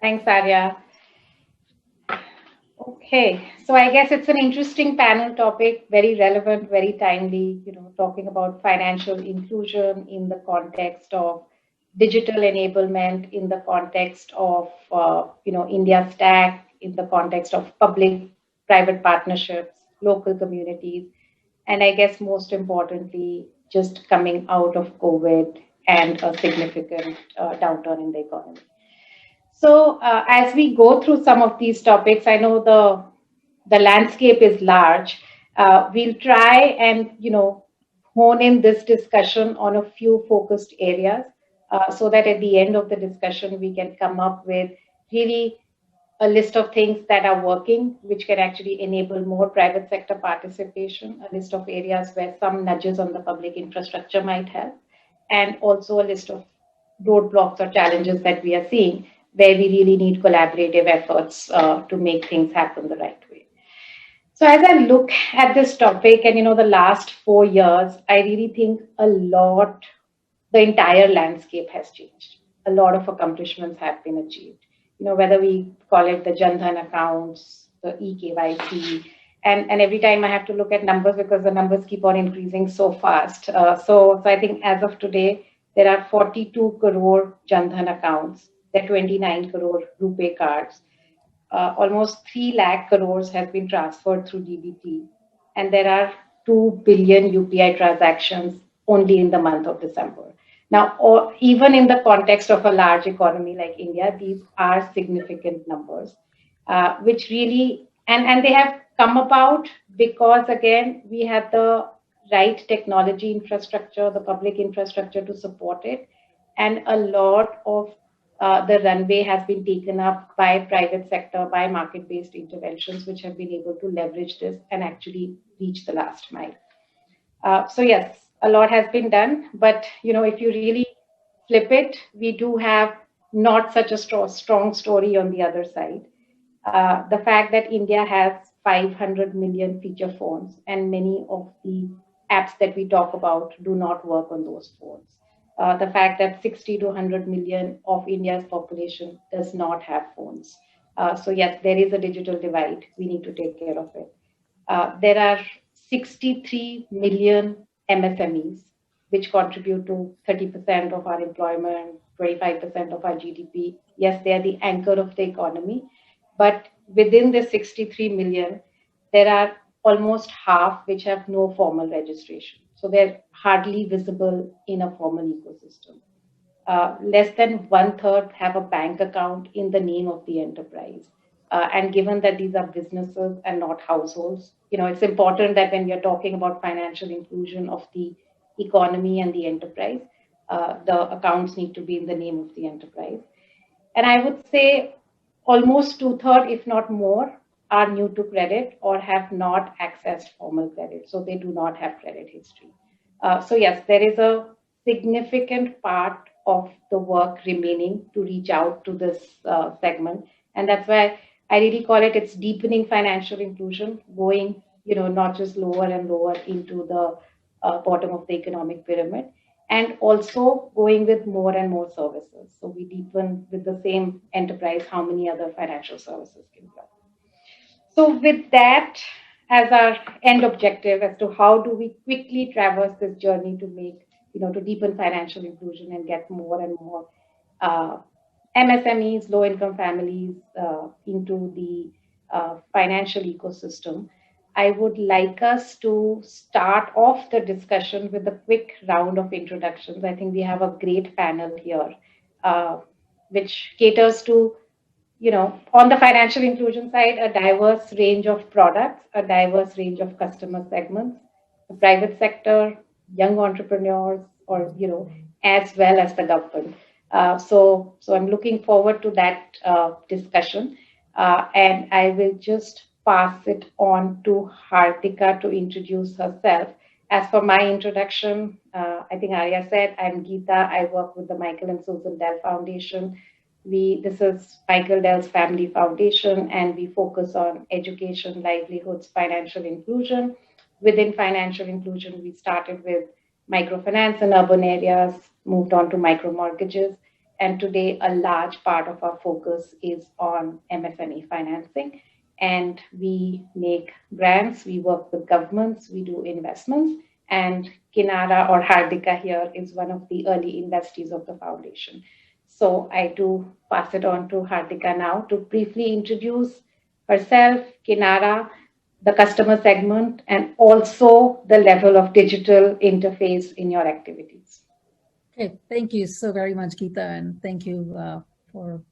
Thanks, Arya. Okay, so I guess it's an interesting panel topic, very relevant, very timely, talking about financial inclusion in the context of digital enablement, in the context of, India Stack, in the context of public-private partnerships, local communities, and I guess most importantly, just coming out of COVID and a significant downturn in the economy. So, as we go through some of these topics, I know the landscape is large. We'll try and hone in this discussion on a few focused areas, so that at the end of the discussion we can come up with really a list of things that are working, which can actually enable more private sector participation, a list of areas where some nudges on the public infrastructure might help, and also a list of roadblocks or challenges that we are seeing where we really need collaborative efforts to make things happen the right way. So as I look at this topic and the last 4 years, I really think the entire landscape has changed. A lot of accomplishments have been achieved. Whether we call it the Jan accounts, the eKYC, and every time I have to look at numbers because the numbers keep on increasing so fast. So I think as of today, there are 42 crore Jan accounts. There are 29 crore RuPay cards. Almost 3 lakh crores has been transferred through DBT, and there are 2 billion UPI transactions only in the month of December. Now, even in the context of a large economy like India, these are significant numbers, which really, and they have come about because, again, we had the right technology infrastructure, the public infrastructure to support it, and a lot of the runway has been taken up by private sector, by market-based interventions, which have been able to leverage this and actually reach the last mile. So yes, a lot has been done, but if you really flip it, we do have not such a strong story on the other side. The fact that India has 500 million feature phones and many of the apps that we talk about do not work on those phones. The fact that 60 to 100 million of India's population does not have phones. So yes, there is a digital divide. We need to take care of it. There are 63 million MSMEs, which contribute to 30% of our employment, 25% of our GDP. Yes, they are the anchor of the economy, but within the 63 million, there are almost half which have no formal registration. So they're hardly visible in a formal ecosystem. Less than one third have a bank account in the name of the enterprise. And given that these are businesses and not households, it's important that when we are talking about financial inclusion of the economy and the enterprise, the accounts need to be in the name of the enterprise. And I would say almost two-thirds, if not more, are new to credit or have not accessed formal credit. So they do not have credit history. So yes, there is a significant part of the work remaining to reach out to this segment. And that's why I really call it's deepening financial inclusion, going, not just lower and lower into the bottom of the economic pyramid, and also going with more and more services. So we deepen with the same enterprise how many other financial services can go. So with that as our end objective as to how do we quickly traverse this journey to make, to deepen financial inclusion and get more and more uh, MSMEs, low income families into the financial ecosystem, I would like us to start off the discussion with a quick round of introductions. I think we have a great panel here, uh, which caters to, on the financial inclusion side, a diverse range of products, a diverse range of customer segments, the private sector, young entrepreneurs, or, as well as the government. So I'm looking forward to that discussion. And I will just pass it on to Hartika to introduce herself. As for my introduction, I think Arya said, I'm Geeta. I work with the Michael and Susan Dell Foundation. This is Michael Dell's Family Foundation, and we focus on education, livelihoods, financial inclusion. Within financial inclusion, we started with microfinance in urban areas, moved on to micro mortgages, And today, a large part of our focus is on MSME financing. And we make grants, we work with governments, we do investments. And Kinara or Hardika here is one of the early investees of the foundation. So I do pass it on to Hardika now to briefly introduce herself, Kinara, the customer segment, and also the level of digital interface in your activities. Okay, thank you so very much, Geeta, and thank you for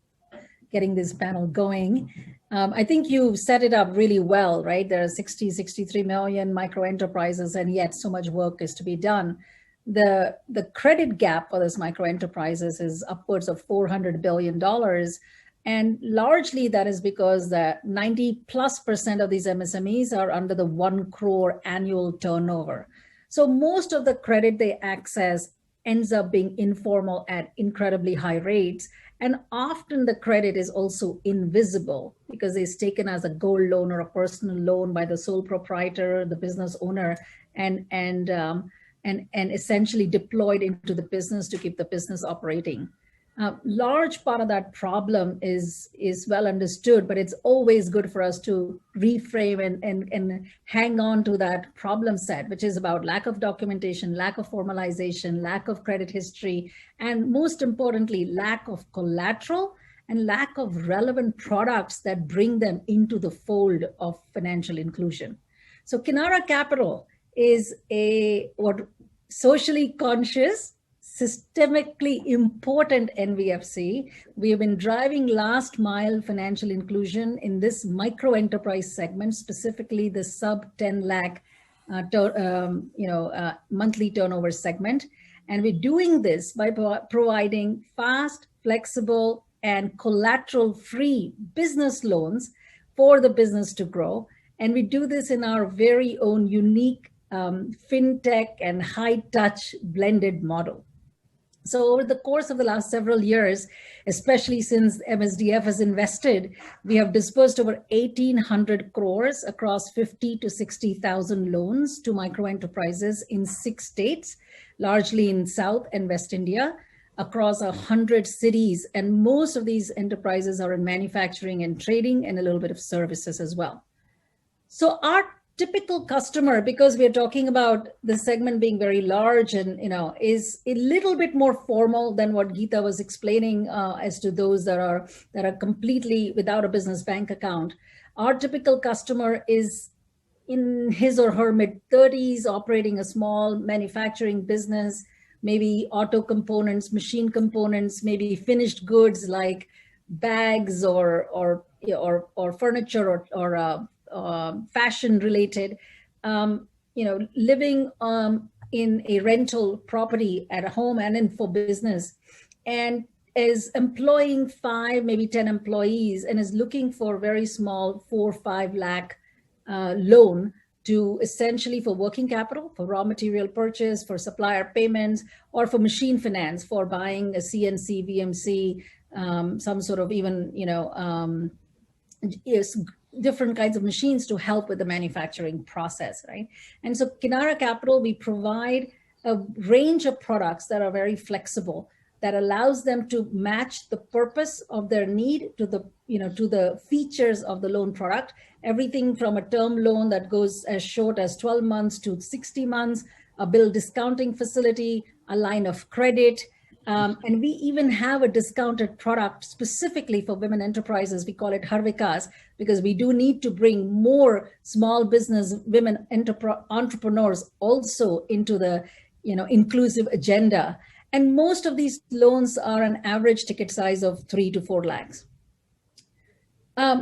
getting this panel going. I think you set it up really well, right? There are 63 million micro enterprises, and yet so much work is to be done. The credit gap for those micro enterprises is upwards of $400 billion. And largely that is because that 90+% of these MSMEs are under the 1 crore annual turnover. So most of the credit they access ends up being informal at incredibly high rates. And often the credit is also invisible because it's taken as a gold loan or a personal loan by the sole proprietor, the business owner, and essentially deployed into the business to keep the business operating. Large part of that problem is well understood, but it's always good for us to reframe and hang on to that problem set, which is about lack of documentation, lack of formalization, lack of credit history, and most importantly, lack of collateral and lack of relevant products that bring them into the fold of financial inclusion. So Kinara Capital is a socially conscious, systemically important NBFC. We have been driving last mile financial inclusion in this micro enterprise segment, specifically the sub 10 lakh monthly turnover segment. And we're doing this by providing fast, flexible, and collateral-free business loans for the business to grow. And we do this in our very own unique fintech and high-touch blended model. So over the course of the last several years, especially since MSDF has invested, we have disbursed over 1,800 crores across 50 to 60,000 loans to micro enterprises in 6 states, largely in South and West India, across 100 cities. And most of these enterprises are in manufacturing and trading and a little bit of services as well. So our typical customer, because we're talking about the segment being very large and is a little bit more formal than what Geeta was explaining as to those that are completely without a business bank account. Our typical customer is in his or her mid-30s, operating a small manufacturing business, maybe auto components, machine components, maybe finished goods like bags or furniture or fashion related, living in a rental property at home and in for business, and is employing 5, maybe 10 employees, and is looking for very small 4 or 5 lakh loan to essentially for working capital, for raw material purchase, for supplier payments, or for machine finance, for buying a CNC, VMC, some sort of even, different kinds of machines to help with the manufacturing process, right? And so Kinara Capital, we provide a range of products that are very flexible, that allows them to match the purpose of their need to the features of the loan product. Everything from a term loan that goes as short as 12 months to 60 months, a bill discounting facility, a line of credit, and we even have a discounted product specifically for women enterprises. We call it Harvikas, because we do need to bring more small business women entrepreneurs also into the inclusive agenda. And most of these loans are an average ticket size of 3 to 4 lakhs.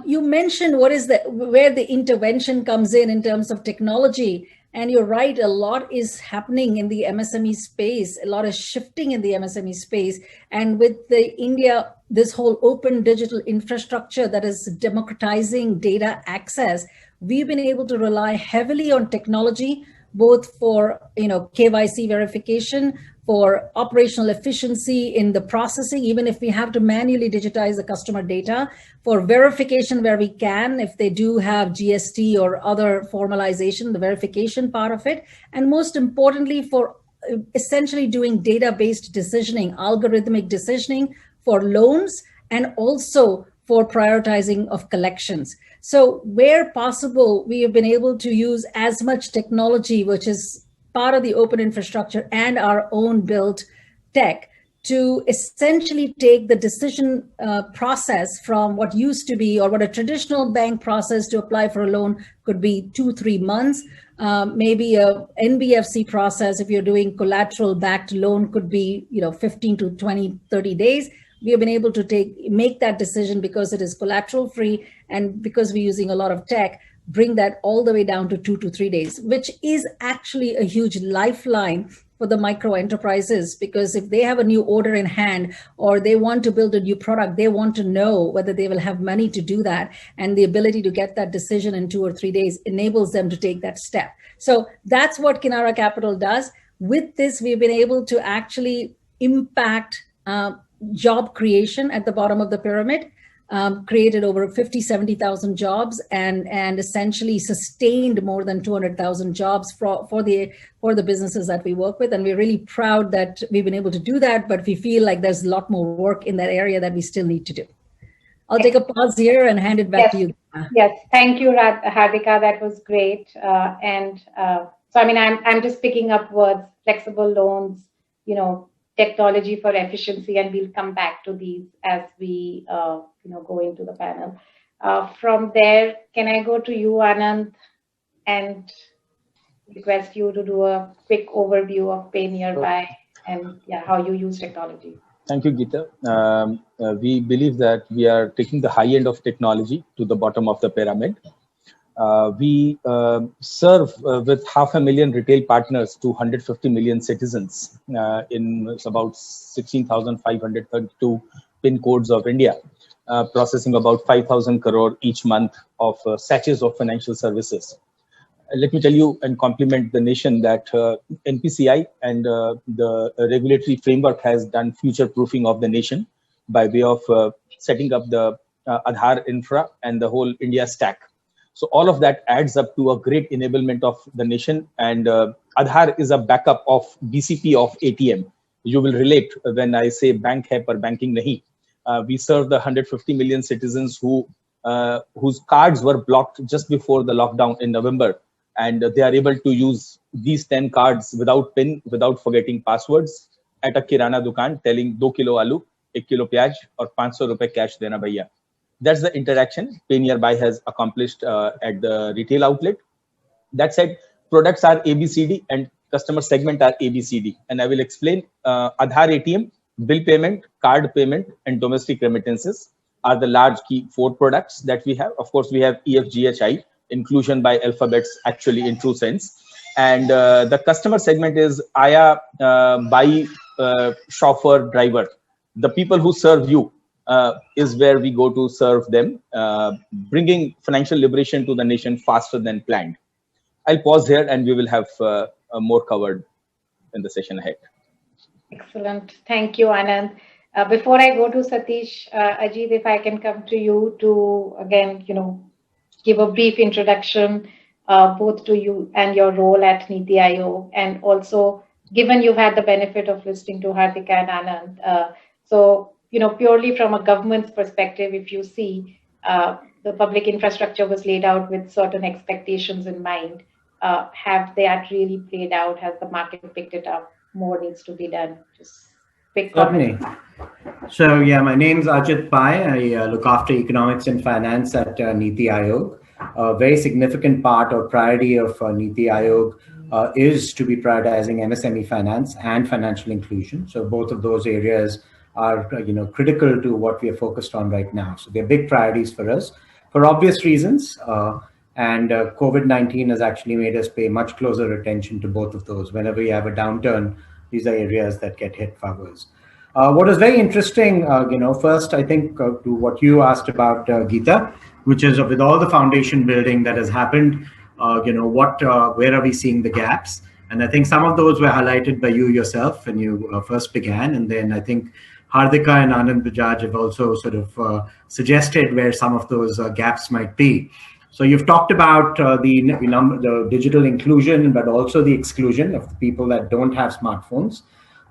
You mentioned where the intervention comes in terms of technology. And you're right, a lot is happening in the MSME space. A lot is shifting in the MSME space. And with this whole open digital infrastructure that is democratizing data access, we've been able to rely heavily on technology, both for KYC verification, for operational efficiency in the processing, even if we have to manually digitize the customer data, for verification where we can, if they do have GST or other formalization, the verification part of it, and most importantly, for essentially doing data-based decisioning, algorithmic decisioning for loans and also for prioritizing of collections. So where possible, we have been able to use as much technology, which is part of the open infrastructure and our own built tech, to essentially take the decision process from what used to be, or what a traditional bank process to apply for a loan could be 2-3 months. Maybe a NBFC process, if you're doing collateral backed loan, could be 15 to 20, 30 days. We have been able to make that decision because it is collateral free, and because we're using a lot of tech, bring that all the way down to 2 to 3 days, which is actually a huge lifeline for the micro enterprises, because if they have a new order in hand or they want to build a new product, they want to know whether they will have money to do that, and the ability to get that decision in 2 or 3 days enables them to take that step. So that's what Kinara Capital does. With this, we've been able to actually impact job creation at the bottom of the pyramid. Created over 70,000 jobs, and essentially sustained more than 200,000 jobs for the businesses that we work with. And we're really proud that we've been able to do that, but we feel like there's a lot more work in that area that we still need to do. I'll take a pause here and hand it back to you. Yes, thank you, Hardika. That was great. So, I mean, I'm just picking up words: flexible loans, technology for efficiency, and we'll come back to these as we go into the panel. From there, can I go to you, Anand, and request you to do a quick overview of Pay Nearby and how you use technology? Thank you, Geeta. We believe that we are taking the high end of technology to the bottom of the pyramid. We serve with 500,000 retail partners to 150 million citizens in about 16,532 PIN codes of India, processing about 5,000 crore each month of sachets of financial services. Let me tell you and compliment the nation that NPCI and the regulatory framework has done future proofing of the nation by way of setting up the Aadhaar infra and the whole India stack. So all of that adds up to a great enablement of the nation. And Aadhaar is a backup of BCP of ATM. You will relate when I say bank hai par banking nahi. We serve the 150 million citizens whose cards were blocked just before the lockdown in November. And they are able to use these 10 cards without PIN, without forgetting passwords, at a kirana dukan telling 2 kilo aloo, 1 kilo pyaj, or 500 rupees cash dena bhaiya. That's the interaction Pay Nearby has accomplished at the retail outlet. That said, products are ABCD and customer segment are ABCD. And I will explain. Aadhaar ATM, bill payment, card payment, and domestic remittances are the large key 4 products that we have. Of course, we have EFGHI, inclusion by alphabets, actually in true sense. And the customer segment is Aya, Bai, chauffeur, driver. The people who serve you is where we go to serve them, bringing financial liberation to the nation faster than planned. I'll pause here and we will have more covered in the session ahead. Excellent. Thank you, Anand. Before I go to Satish, Ajit, if I can come to you to, again, give a brief introduction both to you and your role at Niti Aayog, and also given you've had the benefit of listening to Hardika and Anand. So, purely from a government's perspective, if you see the public infrastructure was laid out with certain expectations in mind, have that really played out? Has the market picked it up? More needs to be done. Just quick comment. So, my name is Ajit Pai. I look after economics and finance at Niti Aayog. A very significant part or priority of Niti Aayog is to be prioritizing MSME finance and financial inclusion. So both of those areas are critical to what we are focused on right now. So they're big priorities for us for obvious reasons. And COVID-19 has actually made us pay much closer attention to both of those. Whenever you have a downturn, these are areas that get hit first. What is very interesting, first, I think to what you asked about, Geeta, which is with all the foundation building that has happened, where are we seeing the gaps? And I think some of those were highlighted by you yourself when you first began. And then I think Hardika and Anand Bajaj have also sort of suggested where some of those gaps might be. So you've talked about the digital inclusion, but also the exclusion of the people that don't have smartphones.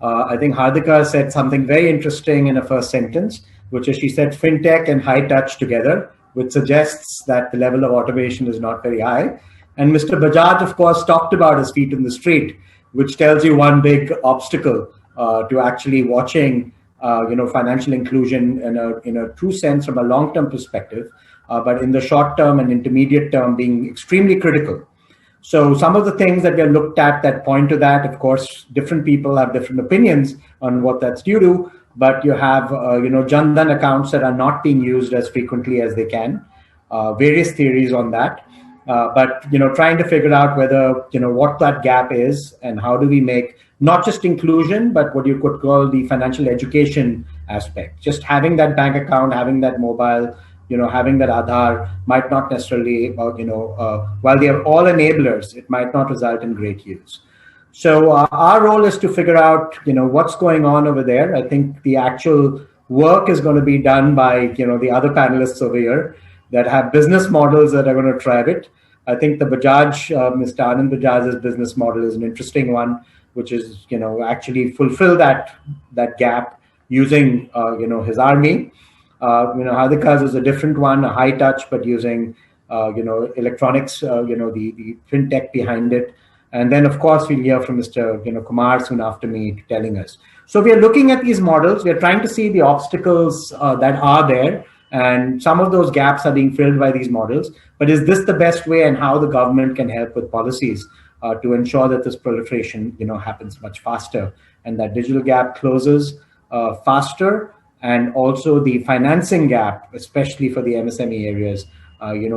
I think Hardika said something very interesting in her first sentence, which is she said fintech and high touch together, which suggests that the level of automation is not very high. And Mr. Bajaj, of course, talked about his feet in the street, which tells you one big obstacle to actually watching, financial inclusion in a true sense from a long-term perspective, but in the short term and intermediate term being extremely critical. So some of the things that we have looked at that point to that, of course, different people have different opinions on what that's due to. But you have, Jan Dhan accounts that are not being used as frequently as they can. Various theories on that. But trying to figure out whether what that gap is and how do we make not just inclusion, but what you could call the financial education aspect. Just having that bank account, having that mobile, having that Aadhaar might not necessarily, while they are all enablers, it might not result in great use. So our role is to figure out, what's going on over there. I think the actual work is going to be done by, the other panelists over here that have business models that are going to drive it. I think the Bajaj, Mr. Anand Bajaj's business model is an interesting one, which is, actually fulfill that gap using, his army. Hardika's is a different one, a high touch, but using, electronics, the fintech behind it. And then, of course, we'll hear from Mr. Kumar soon after me telling us. So we are looking at these models. We are trying to see the obstacles that are there. And some of those gaps are being filled by these models. But is this the best way, and how the government can help with policies to ensure that this proliferation, happens much faster, and that digital gap closes faster, and also the financing gap, especially for the MSME areas,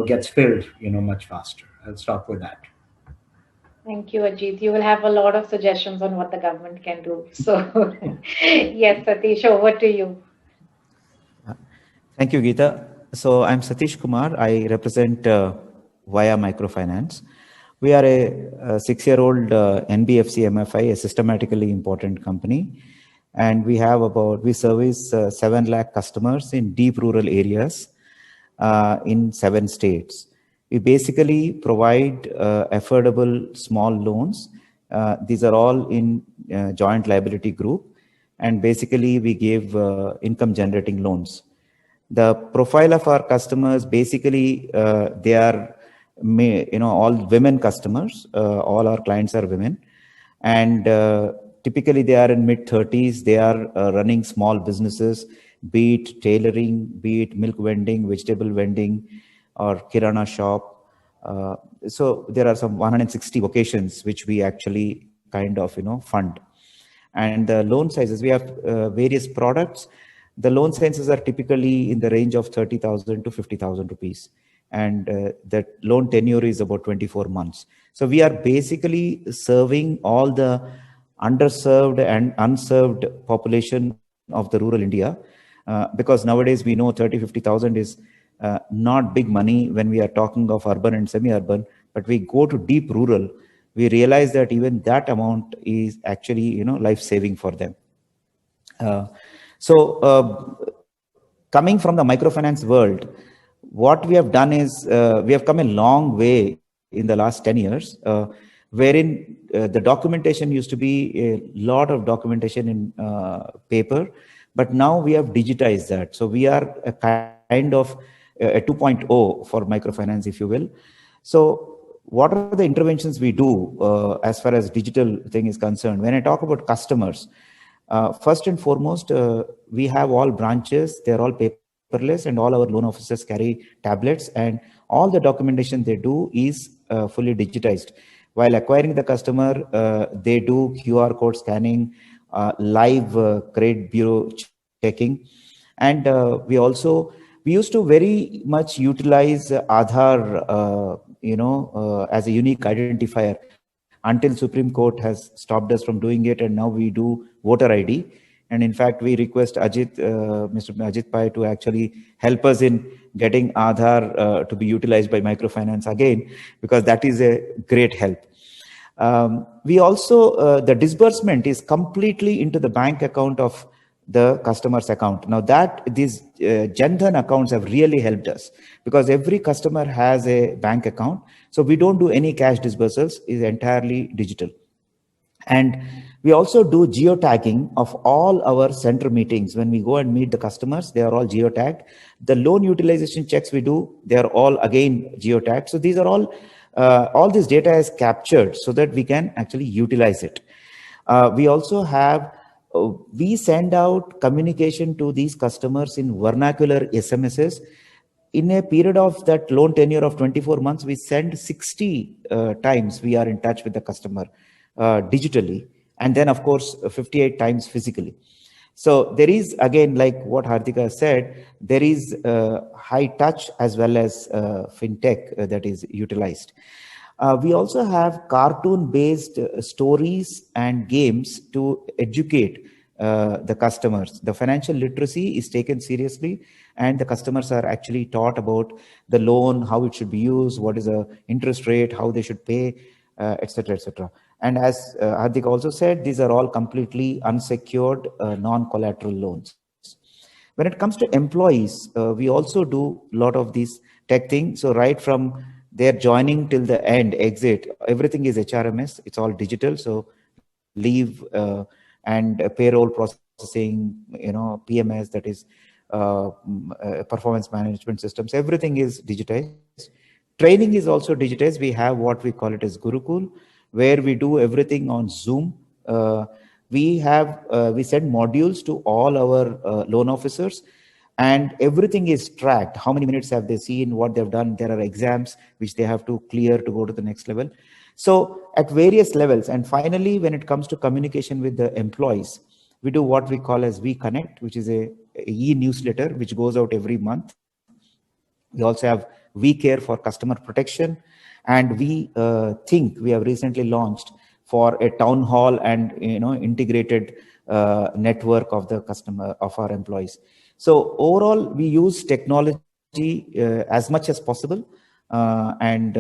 gets filled, much faster. I'll stop with that. Thank you, Ajit. You will have a lot of suggestions on what the government can do. So, yes, Satish, over to you. Thank you, Geeta. So I'm Satish Kumar. I represent Via Microfinance. We are a 6-year-old NBFC MFI, a systematically important company. And we service 7 lakh customers in deep rural areas in 7 states. We basically provide affordable small loans. These are all in joint liability group. And basically we give income generating loans. The profile of our customers, basically they are, all women customers. All our clients are women. And typically they are in mid-30s. They are running small businesses, be it tailoring, be it milk vending, vegetable vending, or kirana shop. So there are some 160 vocations which we actually kind of, fund. And the loan sizes, we have various products. The loan sizes are typically in the range of 30,000 to 50,000 rupees. And the loan tenure is about 24 months. So we are basically serving all the underserved and unserved population of the rural India, because nowadays we know 30,000-50,000 is not big money when we are talking of urban and semi-urban, but we go to deep rural, we realize that even that amount is actually, life-saving for them. Coming from the microfinance world, what we have done is we have come a long way in the last 10 years, wherein the documentation used to be a lot of documentation in paper, but now we have digitized that. So we are a kind of a 2.0 for microfinance, if you will. So what are the interventions we do as far as digital thing is concerned? When I talk about customers, first and foremost, we have all branches, they're all paperless, and all our loan officers carry tablets, and all the documentation they do is fully digitized. While acquiring the customer, they do QR code scanning, live credit bureau checking. And we used to very much utilize Aadhaar, as a unique identifier until Supreme Court has stopped us from doing it. And now we do voter ID. And in fact, we request Mr. Ajit Pai to actually help us in getting Aadhaar to be utilized by microfinance again, because that is a great help. We also, the disbursement is completely into the bank account of the customer's account. Now these Jan Dhan accounts have really helped us, because every customer has a bank account. So we don't do any cash disbursals, is entirely digital. And We also do geotagging of all our center meetings. When we go and meet the customers, they are all geotagged. The loan utilization checks we do, they are all again geotagged. So these are all this data is captured so that we can actually utilize it. We also have, we send out communication to these customers in vernacular SMSs. In a period of that loan tenure of 24 months, we send 60 times we are in touch with the customer digitally. And then, of course, 58 times physically. So there is, again, like what Hartika said, there is high touch as well as fintech that is utilized. We also have cartoon-based stories and games to educate the customers. The financial literacy is taken seriously, and the customers are actually taught about the loan, how it should be used, what is the interest rate, how they should pay, etc., etc. And as Hardik also said, these are all completely unsecured, non-collateral loans. When it comes to employees, we also do a lot of these tech things. So right from their joining till the end, exit, everything is HRMS. It's all digital. So leave and payroll processing, PMS, that is performance management systems, everything is digitized. Training is also digitized. We have what we call it as Gurukul, where we do everything on Zoom. We send modules to all our loan officers, and everything is tracked. How many minutes have they seen, what they've done? There are exams which they have to clear to go to the next level. So at various levels. And finally, when it comes to communication with the employees, we do what we call as We Connect, which is a e-newsletter which goes out every month. We also have We Care for customer protection, and we think we have recently launched for a town hall and integrated network of the customer of our employees. So overall, we use technology as much as possible and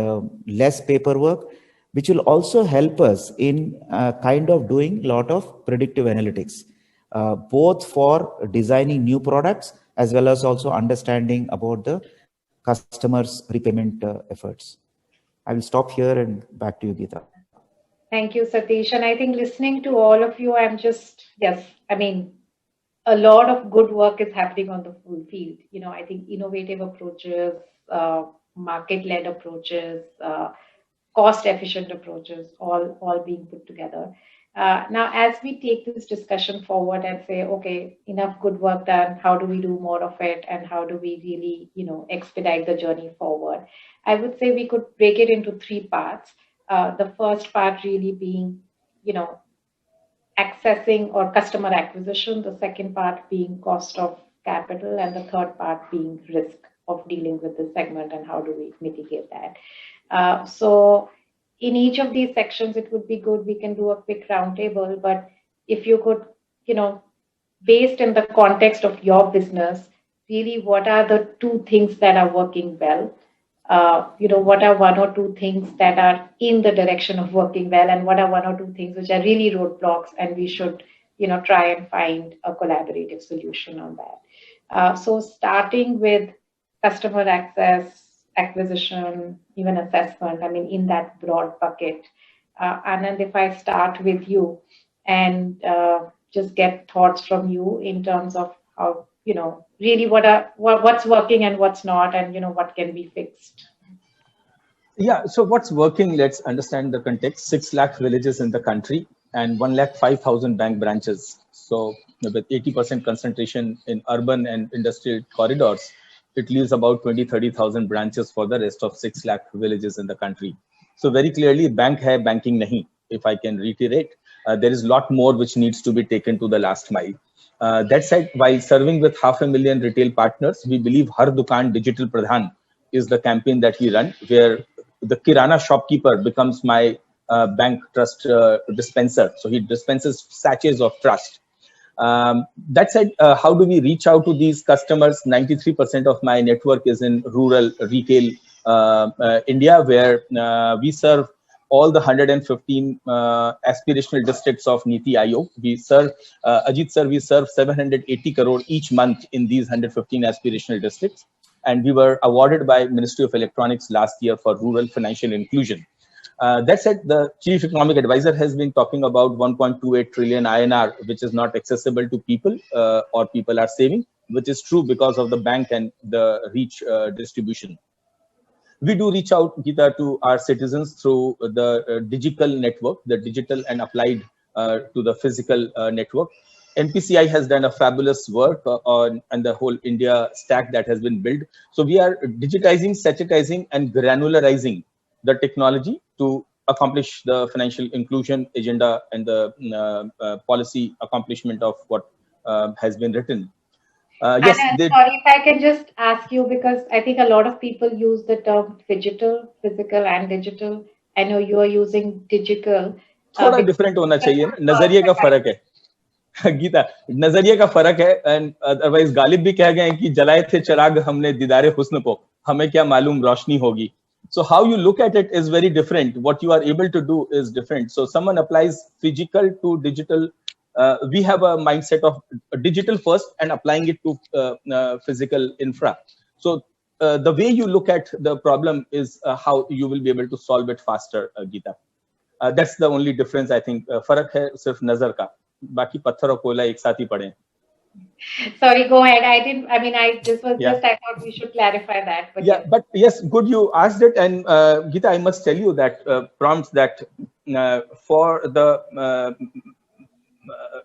less paperwork, which will also help us in kind of doing a lot of predictive analytics, both for designing new products as well as also understanding about the customers' repayment efforts. I will stop here and back to you, Geeta. Thank you, Satish. And I think listening to all of you, a lot of good work is happening on the full field. I think innovative approaches, market-led approaches, cost-efficient approaches, all being put together. Now, as we take this discussion forward and say, okay, enough good work done, how do we do more of it, and how do we really, expedite the journey forward? I would say we could break it into three parts. The first part really being, accessing or customer acquisition, the second part being cost of capital, and the third part being risk of dealing with the segment and how do we mitigate that. So in each of these sections, it would be good, we can do a quick roundtable, but if you could, based in the context of your business, really what are the two things that are working well? What are one or two things that are in the direction of working well, and what are one or two things which are really roadblocks, and we should, try and find a collaborative solution on that. So starting with customer access, acquisition, even assessment, in that broad bucket. Anand, if I start with you and just get thoughts from you in terms of how, really what's working and what's not, and what can be fixed. Yeah, so what's working, let's understand the context. 6 lakh villages in the country and 1,05,000 bank branches. So with 80% concentration in urban and industrial corridors, it leaves about 20-30,000 branches for the rest of 6 lakh villages in the country. So very clearly, bank hai, banking nahi. If I can reiterate, there is a lot more which needs to be taken to the last mile. That said, while serving with 500,000 retail partners, we believe Har Dukaan Digital Pradhan is the campaign that we run, where the Kirana shopkeeper becomes my bank trust dispenser. So he dispenses sachets of trust. That said, how do we reach out to these customers? 93% of my network is in rural retail India, where we serve all the 115 aspirational districts of Niti Aayog. We serve, Ajit sir, we serve 780 crore each month in these 115 aspirational districts. And we were awarded by Ministry of Electronics last year for rural financial inclusion. That said, the chief economic advisor has been talking about 1.28 trillion INR, which is not accessible to people or people are saving, which is true because of the bank and the reach distribution. We do reach out, Geeta, to our citizens through the digital network, the digital and applied to the physical network. NPCI has done a fabulous work on and the whole India stack that has been built. So we are digitizing, satellitizing, and granularizing the technology to accomplish the financial inclusion agenda and the policy accomplishment of what has been written. Yes, Sorry if I can just ask you, because I think a lot of people use the term digital, physical, and digital. I know you are using digital. थोड़ा different होना चाहिए ना, नजरिए का फर्क है गीता, नजरिए का फर्क है. एंड अदरवाइज गालिब भी कह गए हैं कि जलाए थे चिराग हमने दीदारे हुस्न को, हमें क्या मालूम रोशनी होगी. So how you look at it is very different. What you are able to do is different. So someone applies physical to digital. We have a mindset of digital first and applying it to physical infra. So the way you look at the problem is how you will be able to solve it faster, Geeta. That's the only difference, I think. फर्क है सिर्फ नजर का, बाकी पत्थर और कोयला एक साथ ही पड़े हैं. Sorry, go ahead. This was just, I thought we should clarify that. But yeah, but yes, good you asked it. And Geeta, I must tell you that prompts that for the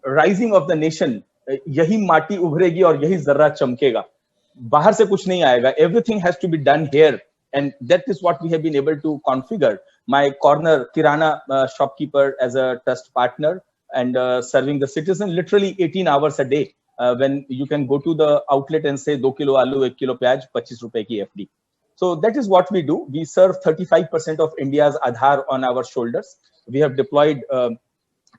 rising of the nation, यही माटी उभरेगी और यही जर्रा चमकेगा, बाहर से कुछ नहीं आएगा. Everything has to be done here, and that is what we have been able to configure. My corner kirana shopkeeper as a trust partner and serving the citizen literally 18 hours a day. When you can go to the outlet and say 2 kilo aloo, 1 kilo pyaj, 25 rupees ki FD. So that is what we do. We serve 35% of India's Aadhaar on our shoulders. We have deployed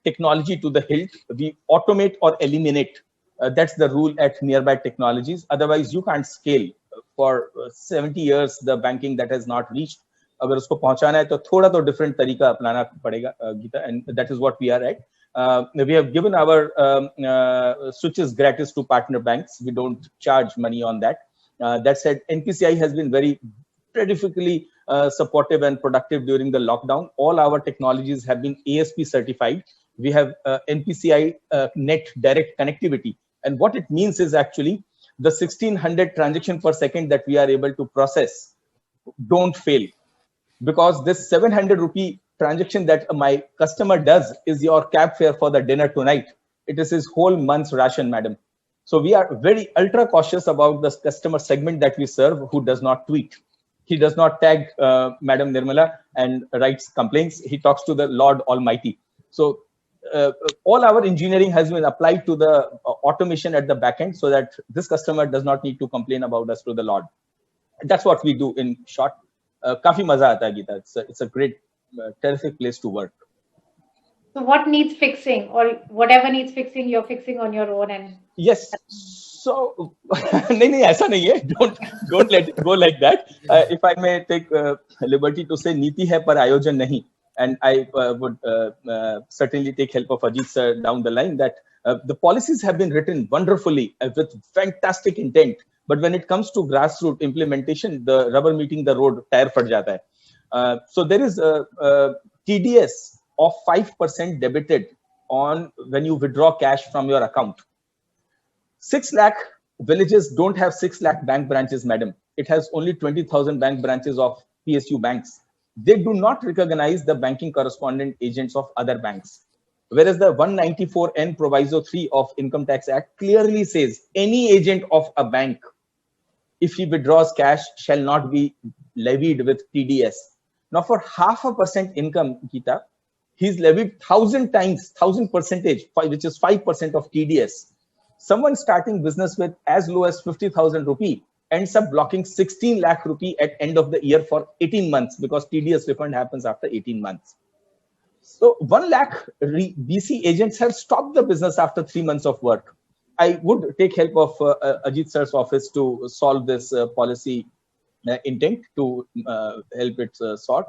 technology to the hilt. We automate or eliminate. That's the rule at Nearby Technologies. Otherwise, you can't scale. For 70 years, the banking that has not reached, अगर उसको पहुंचाना है तो थोड़ा तो different तरीका अपनाना पड़ेगा, Geeta, and that is what we are at. We have given our switches gratis to partner banks. We don't charge money on that. That said, NPCI has been very terrifically supportive and productive during the lockdown. All our technologies have been ASP certified. We have NPCI net direct connectivity. And what it means is actually the 1600 transactions per second that we are able to process don't fail. Because this 700 rupee transaction that my customer does is your cab fare for the dinner tonight. It is his whole month's ration, madam. So we are very ultra cautious about the customer segment that we serve who does not tweet. He does not tag Madam Nirmala and writes complaints. He talks to the Lord Almighty. So all our engineering has been applied to the automation at the back end so that this customer does not need to complain about us to the Lord. That's what we do in short. काफी मजा आता है Gita. It's a great terrific place to work. So what needs fixing, or whatever needs fixing, you're fixing on your own? And yes, so नहीं ऐसा नहीं है. Don't let it go like that. If I may take liberty to say, नीति है पर आयोजन नहीं. And I would certainly take help of Ajit sir down the line that the policies have been written wonderfully with fantastic intent. But when it comes to grassroots implementation, the rubber meeting the road, tire fat jata hai. So there is a TDS of 5% debited on when you withdraw cash from your account. 6 lakh villages don't have 6 lakh bank branches, madam. It has only 20,000 bank branches of PSU banks. They do not recognize the banking correspondent agents of other banks. Whereas the 194N Proviso 3 of Income Tax Act clearly says any agent of a bank, if he withdraws cash, shall not be levied with TDS. Now, for 0.5% income, Geeta, he's levied 1,000 times, 1,000%, which is 5% of TDS. Someone starting business with as low as 50,000 rupee ends up blocking 16 lakh rupee at end of the year for 18 months because TDS refund happens after 18 months. So 1 lakh BC agents have stopped the business after 3 months of work. I would take help of Ajit sir's office to solve this policy intent to help it sort.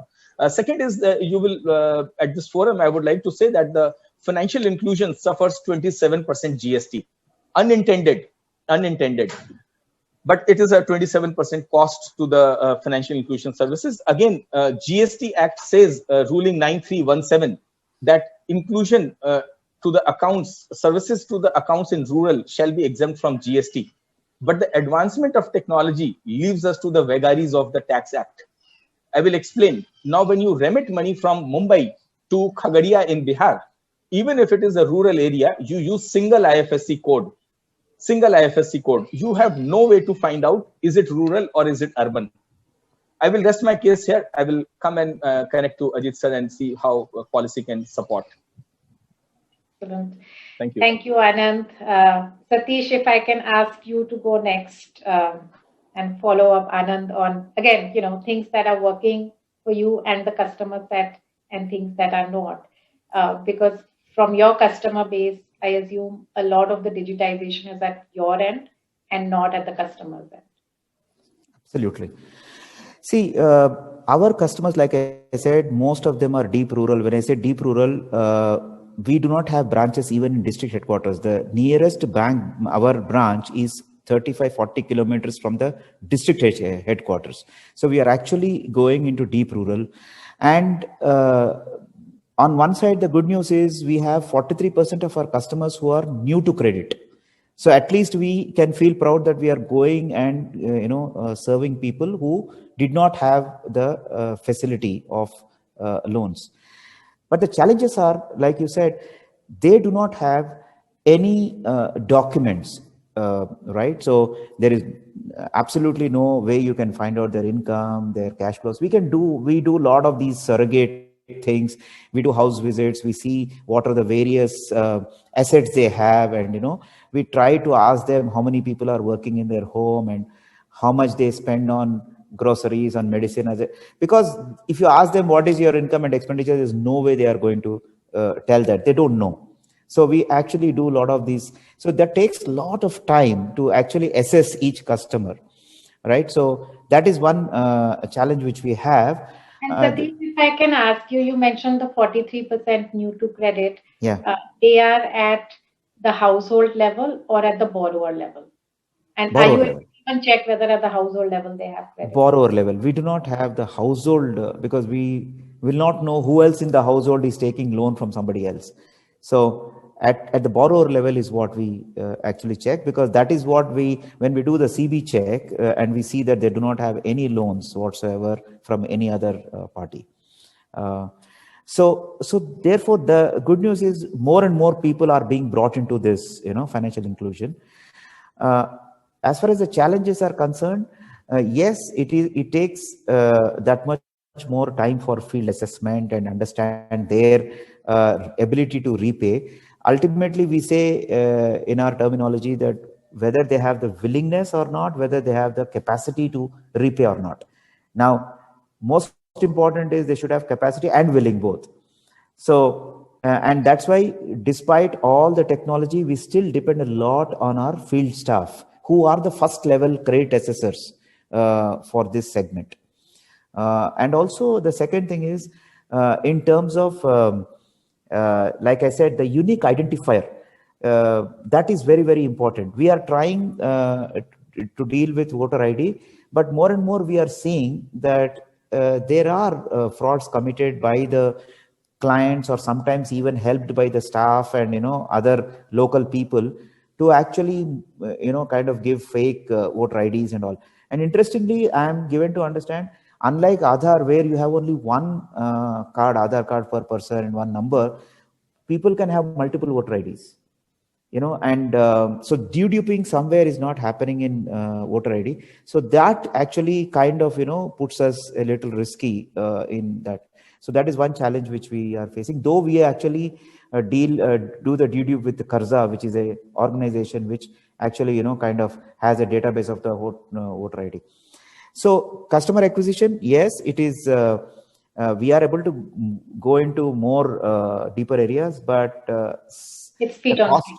Second is you will at this forum, I would like to say that the financial inclusion suffers 27% GST. Unintended. but it is a 27% cost to the financial inclusion services. Again, GST Act says, ruling 9317, that inclusion to the accounts, services to the accounts in rural shall be exempt from GST. But the advancement of technology leaves us to the vagaries of the Tax Act. I will explain. Now, when you remit money from Mumbai to Khagadia in Bihar, even if it is a rural area, you use single IFSC code. You have no way to find out, is it rural or is it urban? I will rest my case here. I will come and connect to Ajit sir and see how policy can support. Excellent. Thank you. Thank you, Anand. Satish, if I can ask you to go next and follow up Anand on, again, things that are working for you and the customer set and things that are not. Because from your customer base, I assume a lot of the digitization is at your end and not at the customer's end. Absolutely. See, our customers, like I said, most of them are deep rural. When I say deep rural, we do not have branches even in district headquarters. The nearest bank, our branch, is 35-40 kilometers from the district headquarters. So we are actually going into deep rural. And on one side, the good news is we have 43% of our customers who are new to credit. So at least we can feel proud that we are going and serving people who did not have the facility of loans. But the challenges are, like you said, they do not have any documents, right? So there is absolutely no way you can find out their income, their cash flows. We do a lot of these surrogate things. We do house visits. We see what are the various assets they have, and we try to ask them how many people are working in their home and how much they spend on groceries, on medicine. Because if you ask them what is your income and expenditure, there's no way they are going to tell that. They don't know. So we actually do a lot of these. So that takes a lot of time to actually assess each customer, right? So that is one challenge which we have. And Satish, if I can ask you, you mentioned the 43% new to credit. Yeah. They are at the household level or at the borrower level? And borrower are you level. Even check whether at the household level they have credit? Borrower level. We do not have the household because we will not know who else in the household is taking loan from somebody else. So at the borrower level is what we actually check, because that is what when we do the CB check and we see that they do not have any loans whatsoever from any other party. So therefore the good news is more and more people are being brought into this, financial inclusion. As far as the challenges are concerned, yes, it takes that much more time for field assessment and understand their ability to repay. Ultimately, we say in our terminology that whether they have the willingness or not, whether they have the capacity to repay or not. Now, most important is they should have capacity and willing both. So, and that's why despite all the technology, we still depend a lot on our field staff, who are the first level credit assessors for this segment. And also the second thing is in terms of, like I said, the unique identifier, that is very, very important. We are trying to deal with voter ID, but more and more we are seeing that there are frauds committed by the clients, or sometimes even helped by the staff and other local people to actually kind of give fake voter IDs and all. And interestingly, I am given to understand, unlike Aadhaar, where you have only one Aadhaar card per person and one number, people can have multiple voter IDs. And so duping somewhere is not happening in voter ID. So that actually kind of puts us a little risky in that. So that is one challenge which we are facing, though we actually do the dedupe with the Karza, which is a organization which actually kind of has a database of the voter ID. So customer acquisition, yes, it is. We are able to go into more deeper areas, but it's feet on street.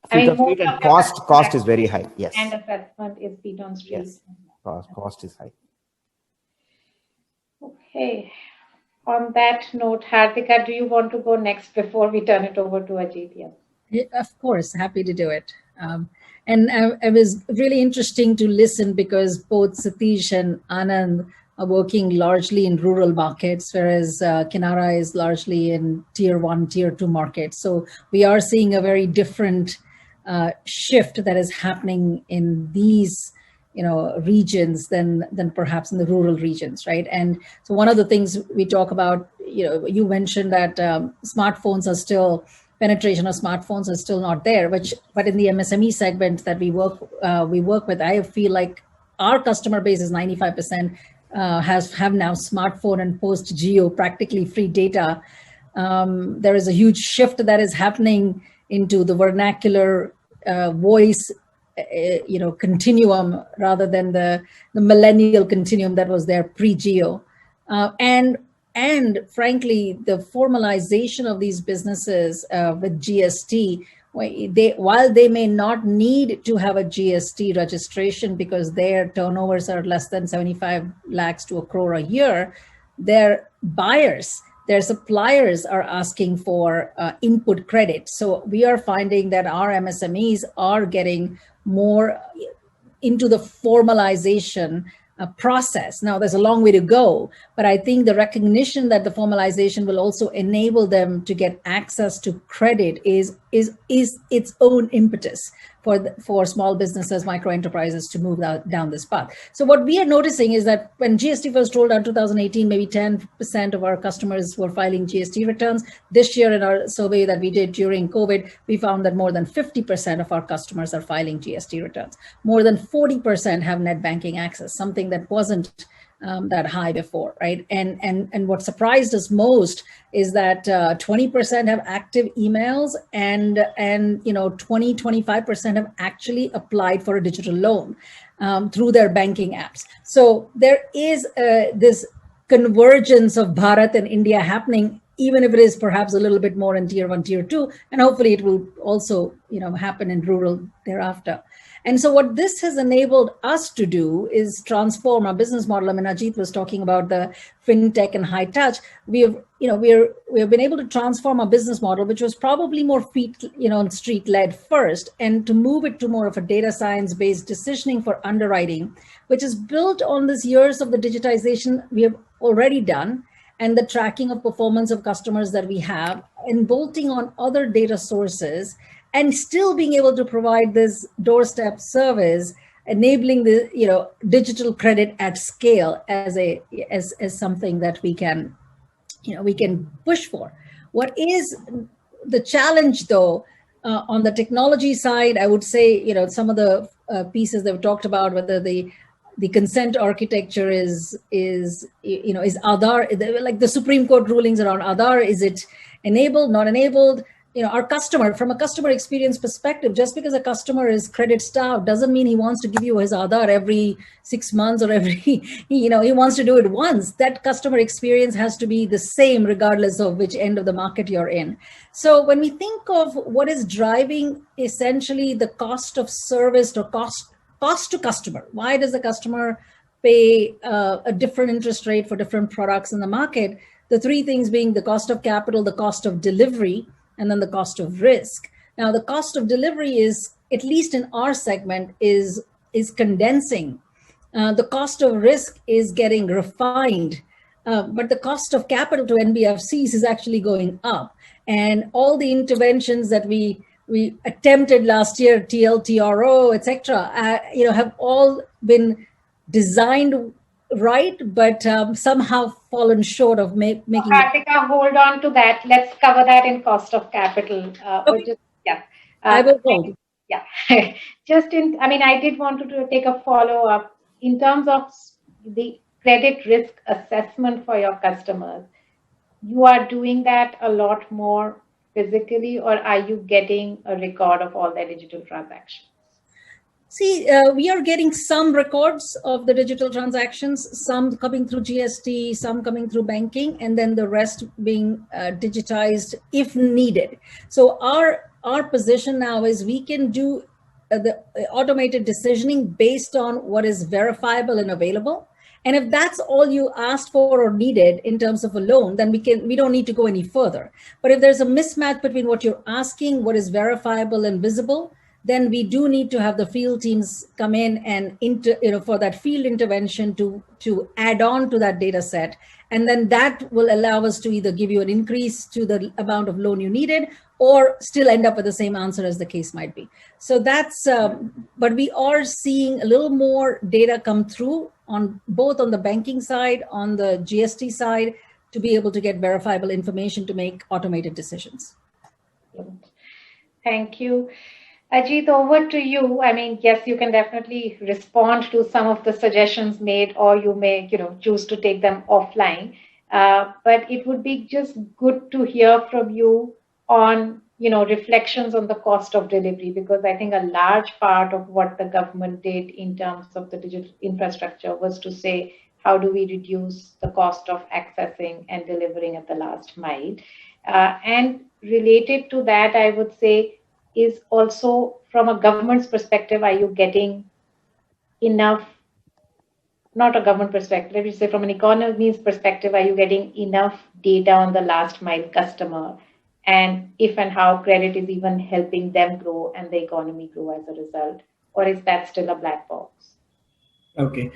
Feet and cost is very high. Yes. And assessment is feet on street. Yes. Cost is high. Okay. On that note, Hartika, do you want to go next before we turn it over to Ajit? Yeah, of course, happy to do it. And it was really interesting to listen because both Satish and Anand are working largely in rural markets, whereas Kinara is largely in tier 1, tier 2 markets. So we are seeing a very different shift that is happening in these regions than perhaps in the rural regions, right? And so one of the things we talk about, you mentioned that smartphones are still, penetration of smartphones is still not there, but in the MSME segment that we work with, I feel like our customer base is 95% have now smartphone and post geo practically free data. There is a huge shift that is happening into the vernacular voice continuum rather than the millennial continuum that was there pre-geo. And frankly, the formalization of these businesses with GST, while they may not need to have a GST registration because their turnovers are less than 75 lakhs to a crore a year, their buyers, their suppliers are asking for input credit. So we are finding that our MSMEs are getting more into the formalization process. Now, there's a long way to go, but I think the recognition that the formalization will also enable them to get access to credit is its own impetus for small businesses, micro enterprises to move down this path. So what we are noticing is that when GST first rolled out in 2018, maybe 10% of our customers were filing GST returns. This year in our survey that we did during COVID, we found that more than 50% of our customers are filing GST returns. More than 40% have net banking access, something that wasn't that high before, right? And what surprised us most is that 20% have active emails and 25% have actually applied for a digital loan through their banking apps. So there is this convergence of Bharat and India happening, even if it is perhaps a little bit more in tier 1, tier 2, and hopefully it will also happen in rural thereafter. And so what this has enabled us to do is transform our business model. I mean, Ajit was talking about the fintech and high touch. We have been able to transform our business model, which was probably more street led first, and to move it to more of a data science based decisioning for underwriting, which is built on this years of the digitization we have already done and the tracking of performance of customers that we have, and bolting on other data sources, and still being able to provide this doorstep service, enabling the digital credit at scale as something that we can push for. What is the challenge, though, on the technology side? I would say some of the pieces that we talked about, whether the consent architecture is Aadhaar, like the Supreme Court rulings around Aadhaar, is it enabled, not enabled? From a customer experience perspective, just because a customer is credit starved doesn't mean he wants to give you his Aadhaar every 6 months or he wants to do it once. That customer experience has to be the same regardless of which end of the market you're in. So when we think of what is driving essentially the cost of service or cost to customer, why does the customer pay a different interest rate for different products in the market? The three things being the cost of capital, the cost of delivery, and then the cost of risk. Now, the cost of delivery is, at least in our segment, is condensing. The cost of risk is getting refined, but the cost of capital to NBFCs is actually going up. And all the interventions that we attempted last year, TLTRO, et cetera, have all been designed right, but somehow fallen short of making. Kartika, hold on to that. Let's cover that in cost of capital. Okay. I will hold. Yeah. I did want to take a follow up in terms of the credit risk assessment for your customers. You are doing that a lot more physically, or are you getting a record of all their digital transactions? See, we are getting some records of the digital transactions, some coming through GST, some coming through banking, and then the rest being digitized if needed. So our position now is we can do the automated decisioning based on what is verifiable and available. And if that's all you asked for or needed in terms of a loan, then we don't need to go any further. But if there's a mismatch between what you're asking, what is verifiable and visible, then we do need to have the field teams come in and for that field intervention to add on to that data set. And then that will allow us to either give you an increase to the amount of loan you needed or still end up with the same answer as the case might be. So that's, but we are seeing a little more data come through on both on the banking side, on the GST side, to be able to get verifiable information to make automated decisions. Thank you. Ajit, over to you. I mean, yes, you can definitely respond to some of the suggestions made, or you may, choose to take them offline. But it would be just good to hear from you on, reflections on the cost of delivery, because I think a large part of what the government did in terms of the digital infrastructure was to say, how do we reduce the cost of accessing and delivering at the last mile? And related to that, I would say, is also from a government's perspective, are you getting enough, not a government perspective, let me say from an economy's perspective, are you getting enough data on the last mile customer? And if and how credit is even helping them grow and the economy grow as a result? Or is that still a black box? Okay.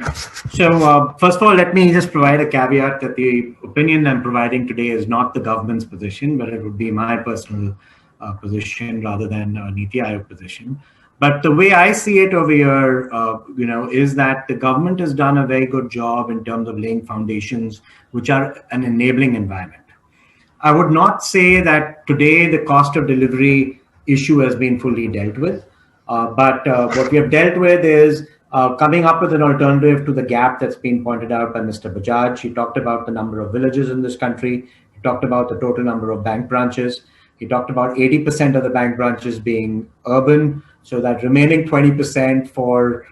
So first of all, let me just provide a caveat that the opinion I'm providing today is not the government's position, but it would be my personal position rather than Niti Aayog position. But the way I see it over here, is that the government has done a very good job in terms of laying foundations, which are an enabling environment. I would not say that today the cost of delivery issue has been fully dealt with, but what we have dealt with is coming up with an alternative to the gap that's been pointed out by Mr. Bajaj. He talked about the number of villages in this country. He talked about the total number of bank branches. He talked about 80% of the bank branches being urban, so that remaining 20% for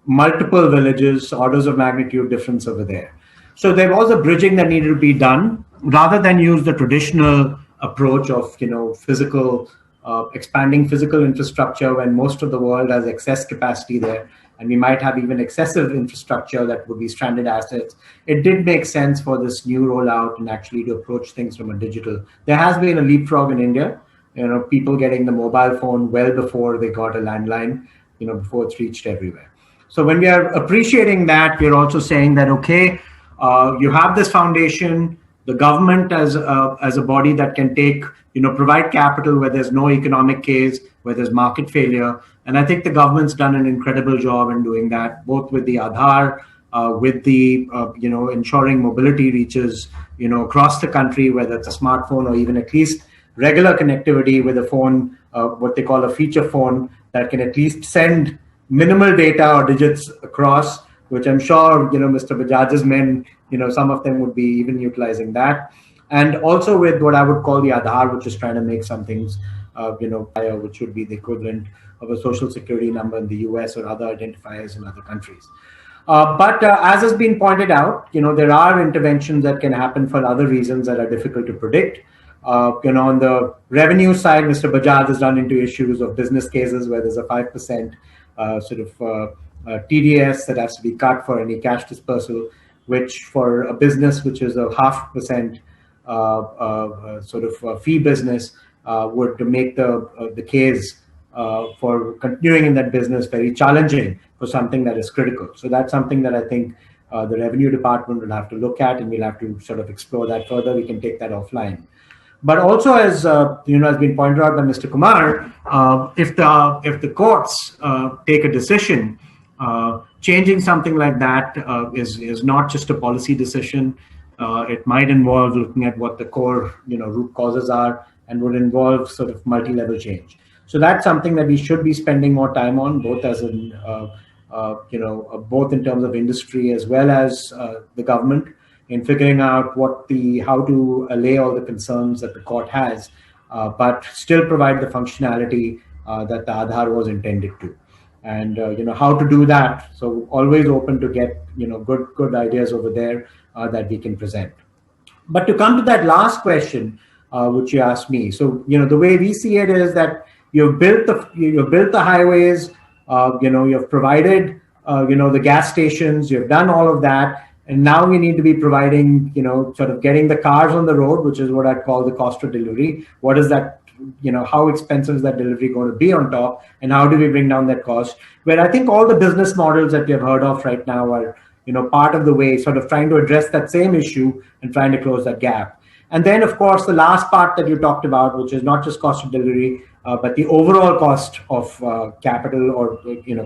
multiple villages, orders of magnitude difference over there. So there was a bridging that needed to be done, rather than use the traditional approach of physical expanding physical infrastructure when most of the world has excess capacity there, and we might have even excessive infrastructure that would be stranded assets. It did make sense for this new rollout and actually to approach things from a digital. There has been a leapfrog in India, people getting the mobile phone well before they got a landline, before it's reached everywhere. So when we are appreciating that, we're also saying that, okay, you have this foundation, the government as a body that can take, provide capital where there's no economic case, where there's market failure. And I think the government's done an incredible job in doing that, both with the Aadhaar, with the, ensuring mobility reaches, across the country, whether it's a smartphone or even at least regular connectivity with a phone, what they call a feature phone that can at least send minimal data or digits across, which I'm sure, Mr. Bajaj's men, some of them would be even utilizing that. And also with what I would call the Aadhaar, which is trying to make some things, which would be the equivalent of a social security number in the US or other identifiers in other countries. But as has been pointed out, there are interventions that can happen for other reasons that are difficult to predict. On the revenue side, Mr. Bajaj has run into issues of business cases where there's a 5% TDS that has to be cut for any cash dispersal, which for a business which is a 0.5% fee business would make the case for continuing in that business very challenging for something that is critical. So that's something that I think the revenue department will have to look at, and we'll have to sort of explore that further. We can take that offline. But also, as has been pointed out by Mr. Kumar, if the courts take a decision, changing something like that is not just a policy decision. It might involve looking at what the core root causes are, and would involve sort of multi-level change. So that's something that we should be spending more time on, both as in both in terms of industry as well as the government, in figuring out how to allay all the concerns that the court has, but still provide the functionality that the Aadhaar was intended to. And how to do that. So always open to get good ideas over there that we can present. But to come to that last question, which you asked me, so the way we see it is that you've built the highways, you've provided the gas stations, you've done all of that. And now we need to be providing, sort of getting the cars on the road, which is what I'd call the cost of delivery. What does that how expensive is that delivery going to be on top, and how do we bring down that cost? Where I think all the business models that we have heard of right now are, part of the way, sort of trying to address that same issue and trying to close that gap. And then, of course, the last part that you talked about, which is not just cost of delivery, but the overall cost of capital, or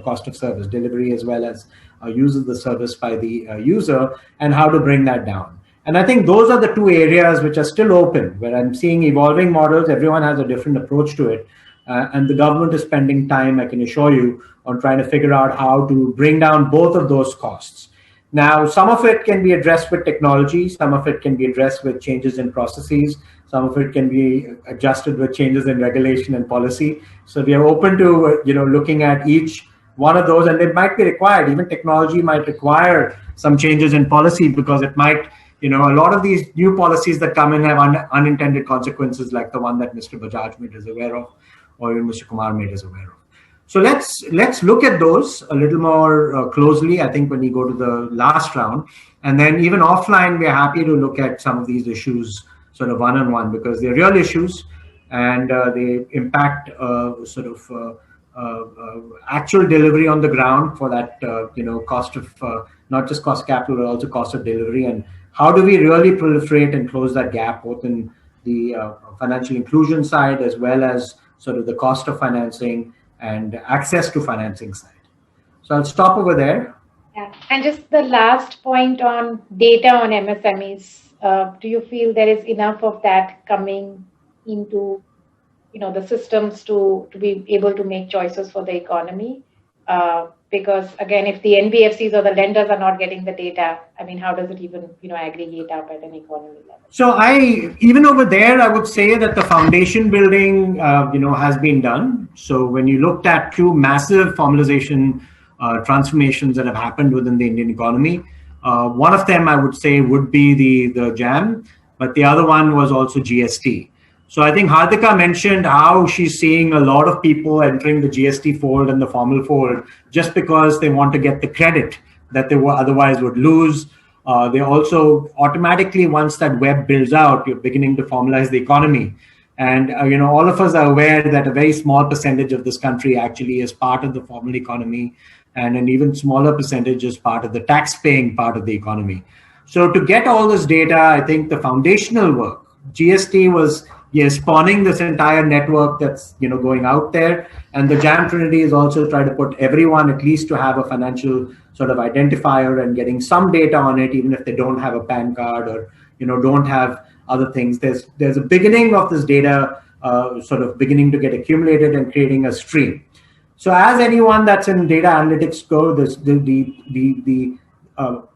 cost of service delivery, as well as use of the service by the user, and how to bring that down. And I think those are the two areas which are still open, where I'm seeing evolving models. Everyone has a different approach to it. And the government is spending time, I can assure you, on trying to figure out how to bring down both of those costs. Now, some of it can be addressed with technology. Some of it can be addressed with changes in processes. Some of it can be adjusted with changes in regulation and policy. So we are open to, looking at each one of those, and it might be required. Even technology might require some changes in policy, because it might, a lot of these new policies that come in have unintended consequences, like the one that Mr. Bajaj made us aware of, or even Mr. Kumar made us aware of. So let's look at those a little more closely, I think, when we go to the last round. And then even offline, we're happy to look at some of these issues sort of one-on-one, because they're real issues, and they impact actual delivery on the ground for that, cost of, not just cost of capital, but also cost of delivery. And how do we really proliferate and close that gap, both in the financial inclusion side, as well as sort of the cost of financing and access to financing side. So I'll stop over there. Yeah. And just the last point on data on MSMEs, do you feel there is enough of that coming into, the systems to be able to make choices for the economy? Because again, if the NBFCs or the lenders are not getting the data, I mean, how does it even, aggregate up at an economy level? So even over there, I would say that the foundation building, has been done. So when you looked at two massive formalization transformations that have happened within the Indian economy, one of them I would say would be the JAM, but the other one was also GST. So I think Hardika mentioned how she's seeing a lot of people entering the GST fold and the formal fold just because they want to get the credit that they otherwise would lose. They also automatically, once that web builds out, you're beginning to formalize the economy. And, all of us are aware that a very small percentage of this country actually is part of the formal economy, and an even smaller percentage is part of the tax-paying part of the economy. So to get all this data, I think the foundational work, GST was spawning this entire network that's going out there, and the JAM Trinity is also trying to put everyone at least to have a financial sort of identifier and getting some data on it, even if they don't have a PAN card or don't have other things. There's a beginning of this data sort of beginning to get accumulated and creating a stream. So as anyone that's in data analytics go, the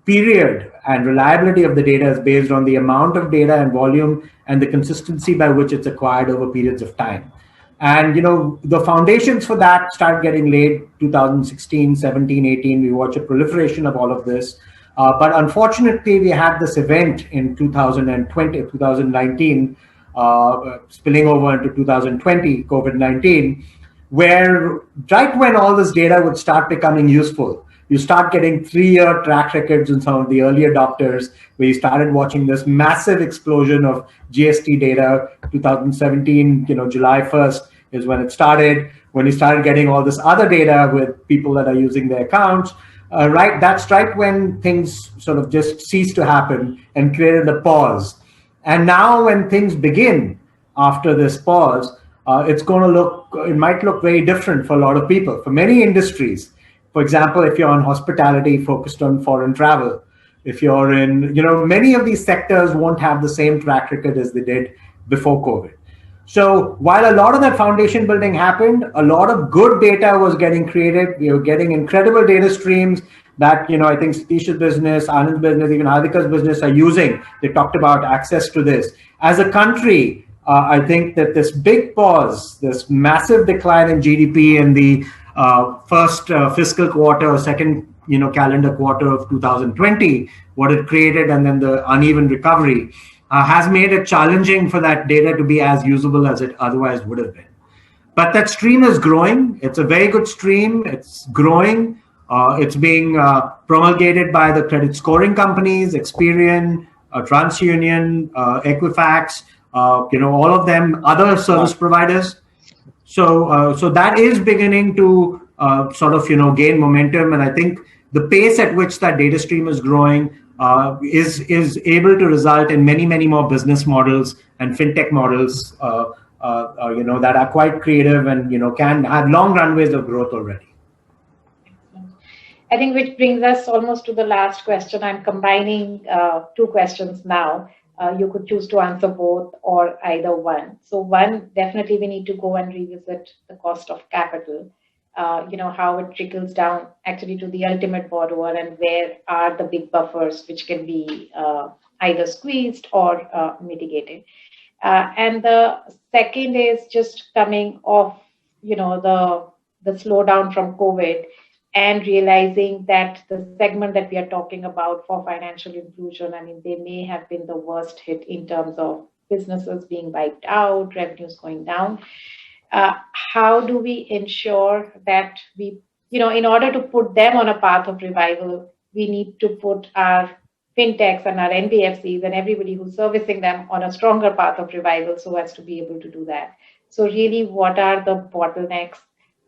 period and reliability of the data is based on the amount of data and volume and the consistency by which it's acquired over periods of time. And, the foundations for that start getting laid 2016, 17, 18. We watch a proliferation of all of this. But unfortunately, we had this event in 2019, spilling over into 2020, COVID-19, where right when all this data would start becoming useful, you start getting 3-year track records in some of the early adopters, where you started watching this massive explosion of GST data. 2017, July 1st is when it started, when you started getting all this other data with people that are using their accounts. That's right when things sort of just ceased to happen and created a pause. And now when things begin after this pause, it might look very different for a lot of people, for many industries. For example, if you're on hospitality focused on foreign travel, if you're in, many of these sectors won't have the same track record as they did before COVID. So while a lot of that foundation building happened, a lot of good data was getting created. We were getting incredible data streams that, I think Satish's business, Anand's business, even Hardika's business are using. They talked about access to this. As a country, I think that this big pause, this massive decline in GDP in the first fiscal quarter or second calendar quarter of 2020, what it created, and then the uneven recovery has made it challenging for that data to be as usable as it otherwise would have been. But that stream is growing. It's a very good stream. It's growing. It's being promulgated by the credit scoring companies, Experian, TransUnion, Equifax, all of them other service providers. So that is beginning to sort of gain momentum, and I think the pace at which that data stream is growing is able to result in many more business models and fintech models that are quite creative and can have long runways of growth already. I think which brings us almost to the last question. I'm combining two questions now. You could choose to answer both or either one. So one, definitely we need to go and revisit the cost of capital, how it trickles down actually to the ultimate borrower and where are the big buffers which can be either squeezed or mitigated. And the second is just coming off, the slowdown from COVID and realizing that the segment that we are talking about for financial inclusion, I mean, they may have been the worst hit in terms of businesses being wiped out, revenues going down. How do we ensure that we, in order to put them on a path of revival, we need to put our fintechs and our NBFCs and everybody who's servicing them on a stronger path of revival so as to be able to do that. So really, what are the bottlenecks?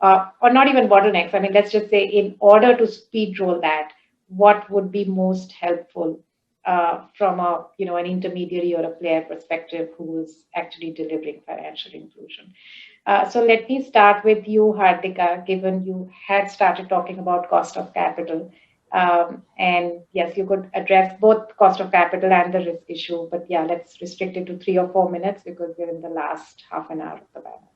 Or not even bottlenecks. I mean, let's just say in order to speed roll that, what would be most helpful from an intermediary or a player perspective who is actually delivering financial inclusion. So let me start with you, Hardika, given you had started talking about cost of capital. And yes, you could address both cost of capital and the risk issue. But yeah, let's restrict it to 3 or 4 minutes because we're in the last half an hour of the panel.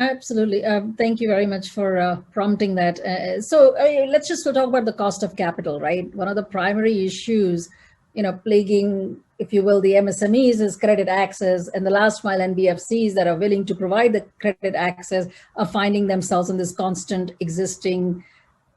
Absolutely. Thank you very much for prompting that. So let's just talk about the cost of capital, right? One of the primary issues, plaguing, if you will, the MSMEs is credit access, and the last mile NBFCs that are willing to provide the credit access are finding themselves in this constant existing